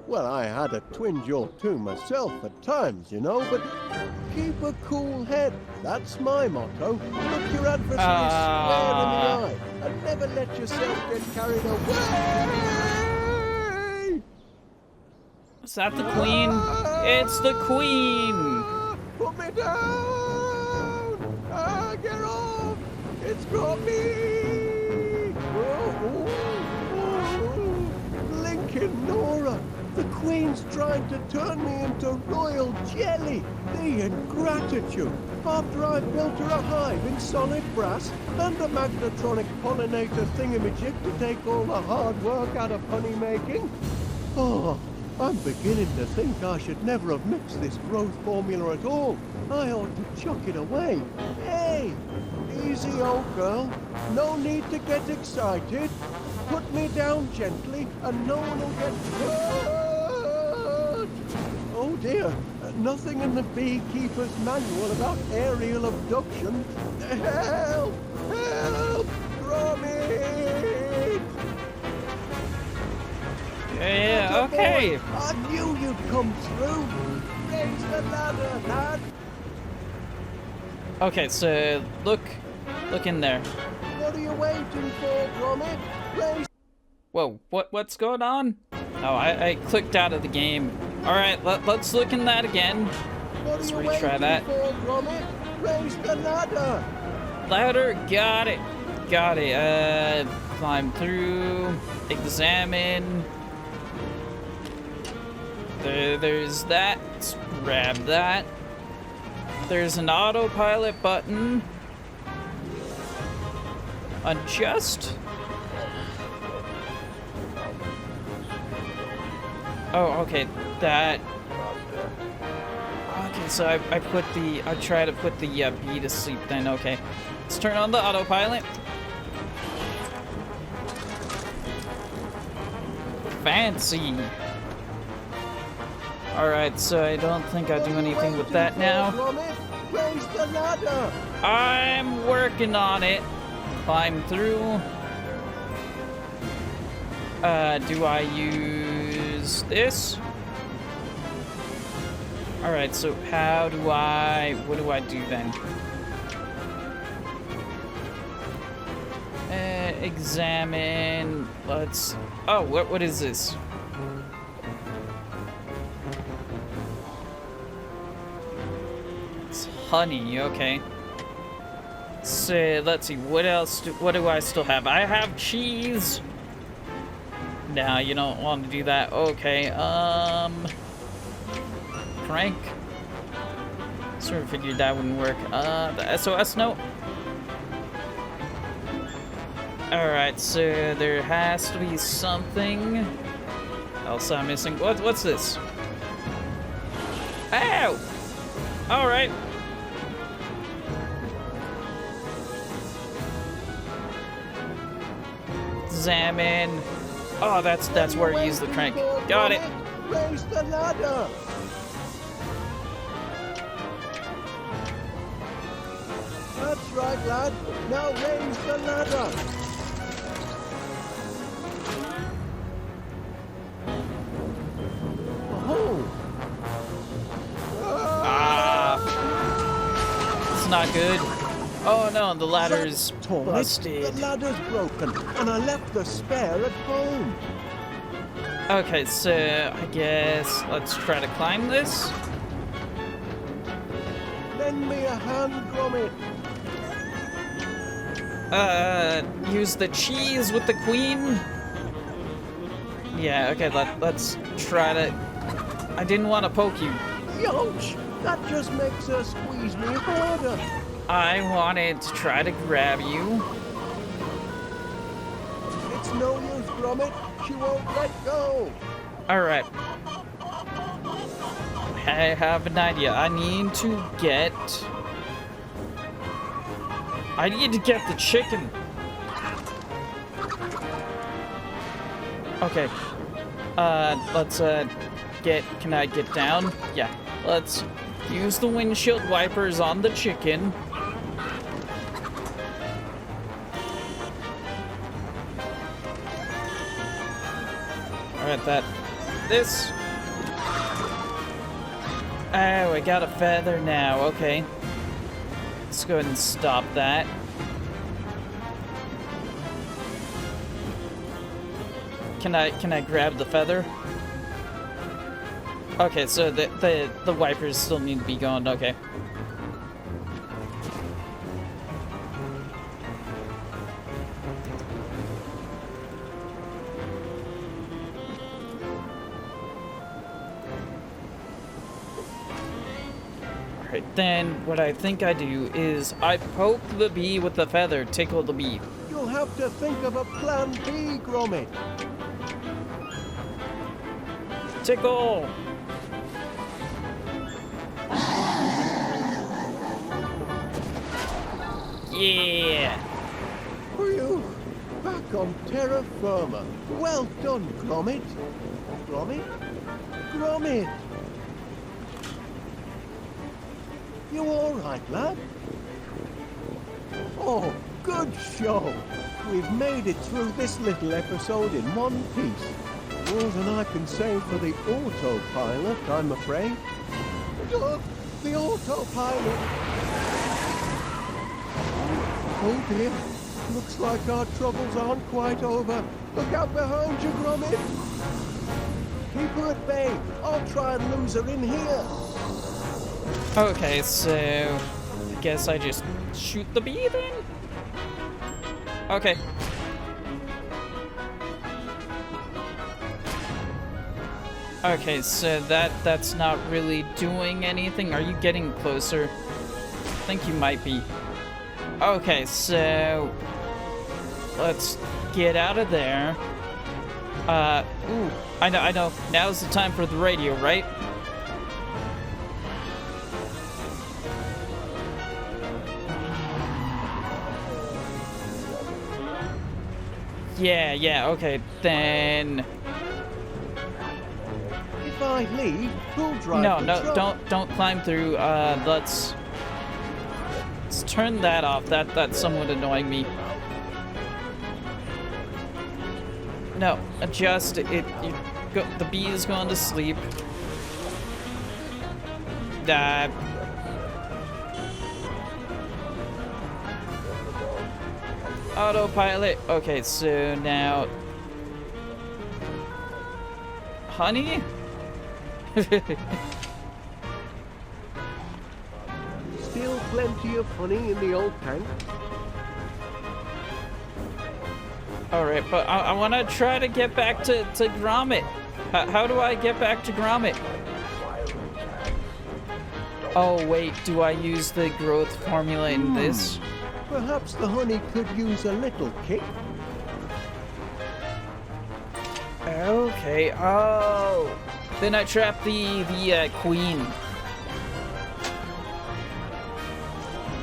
Well, I had a twinge or two myself at times, you know, but keep a cool head. That's my motto. Look your adversary square in the eye and never let yourself get carried away. Is that the Queen? It's the Queen! Put me down! Get off! It's got me! Blinking Nora! The Queen's trying to turn me into royal jelly! The ingratitude! After I've built her a hive in solid brass and a magnetronic pollinator thingamajig to take all the hard work out of honey making. Oh, I'm beginning to think I should never have mixed this growth formula at all. I ought to chuck it away. Hey, easy, old girl. No need to get excited. Put me down gently and no one will get hurt. Oh dear, nothing in the beekeeper's manual about aerial abduction. Help! Help! Gromit! Yeah, okay. I knew you'd come through. Raise the ladder, lad. Okay, so look in there. What are you waiting for, Gromit? Raise. Whoa, what's going on? Oh, I clicked out of the game. All right, let's look in that again. What Let's are you retry waiting that. for, Gromit? Raise the ladder. Ladder, got it. Got it. Climb through, examine. There's that. Let's grab that. There's an autopilot button. Adjust. Oh, okay. That. Okay, so I try to put the bee to sleep then. Okay. Let's turn on the autopilot. Fancy. Alright, so I don't think I do anything with that now. Gromit, raise the ladder. I'm working on it. Climb through. Do I use this? Alright, so what do I do then? Examine, oh, what is this? It's honey, okay. So, let's see, what do I still have? I have cheese! Nah, you don't want to do that. Okay, crank. Sort of figured that wouldn't work. The SOS note. Alright, so there has to be something. else I'm missing. What's this? Ow! Alright. Examine. Oh, that's where you use the crank. Got it. Raise the ladder. That's right, lad. Now raise the ladder. Oh. It's not good. Oh no, the ladder's Torn it. busted. The ladder's broken, and I left the spare at home. Okay, so I guess let's try to climb this. Lend me a hand, Gromit. Use the cheese with the queen. Yeah, okay, let's try to... I didn't want to poke you. Ouch! That just makes her squeeze me harder. I wanted to try to grab you. It's no use, Gromit. She won't let go. Alright. I have an idea. I need to get the chicken. Okay. Let's can I get down? Yeah. Let's use the windshield wipers on the chicken. Alright, this. Oh, I got a feather now. Okay. Let's go ahead and stop that. Can I grab the feather? Okay, so the wipers still need to be going. Okay. Alright, then what I think I do is I poke the bee with the feather, tickle the bee. You'll have to think of a plan B, Gromit. Tickle! Yeah! Phew! Back on terra firma. Well done, Gromit. Gromit? Gromit! You all right, lad? Oh, good show. We've made it through this little episode in one piece. More than I can say for the autopilot, I'm afraid. Look, the autopilot. Oh dear, looks like our troubles aren't quite over. Look out behind you, Gromit. Keep her at bay. I'll try and lose her in here. Okay, so I guess I just shoot the bee then? Okay. Okay, so that's not really doing anything. Are you getting closer? I think you might be. Okay, so let's get out of there. Ooh, I know. Now's the time for the radio, right? Yeah, okay, then... If I leave, who'll drive No, the truck? don't climb through. Let's turn that off. That's somewhat annoying me. No, adjust it. The bee is going to sleep. Autopilot. Okay, so now... Honey? Still plenty of honey in the old tank. Alright, but I want to try to get back to Gromit. How do I get back to Gromit? Oh, wait, do I use the growth formula in this? Perhaps the honey could use a little kick. Okay, oh! Then I trapped the queen.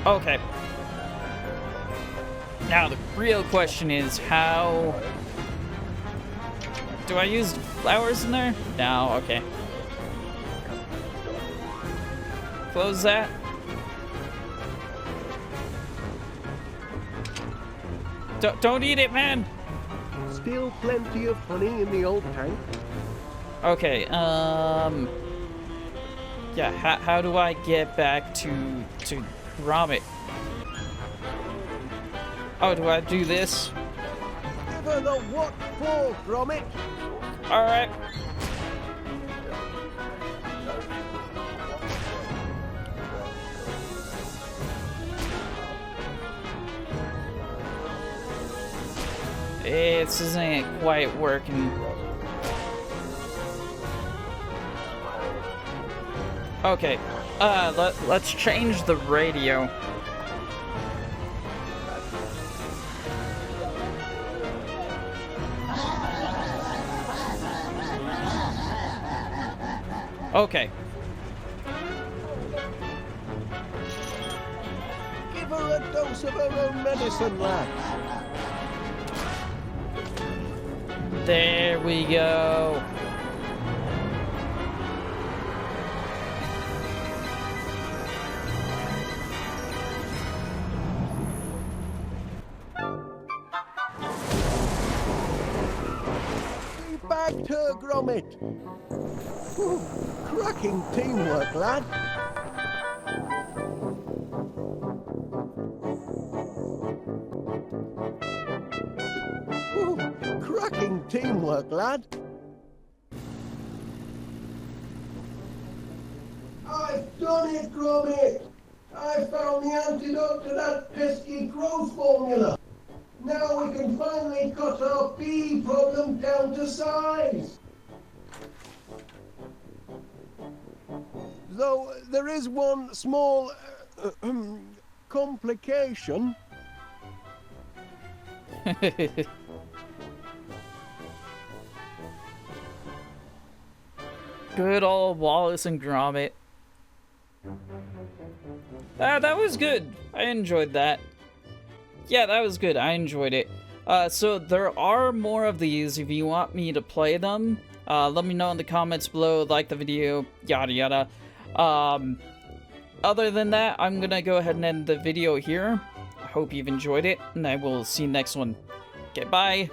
Okay. Now the real question is how... Do I use flowers in there? No, okay. Close that. Don't eat it, man! Still plenty of honey in the old tank. Okay, yeah, how do I get back to Gromit? Oh, do I do this? Give her the what for, Gromit? Alright. This isn't quite working. Okay, let's change the radio. Okay. Give her a dose of her own medicine, lad. There we go. We bagged her, Gromit. Ooh, cracking teamwork, lad. Ooh, cracking teamwork, lad. I've done it, Gromit. I found the antidote to that pesky growth formula. Now we can finally cut our bee problem down to size. Though there is one small complication. Good old Wallace and Gromit. That was good. I enjoyed that. Yeah, that was good. I enjoyed it. So there are more of these if you want me to play them. Let me know in the comments below, like the video, yada yada. Other than that, I'm gonna go ahead and end the video here. I hope you've enjoyed it, and I will see you next one. Okay, bye.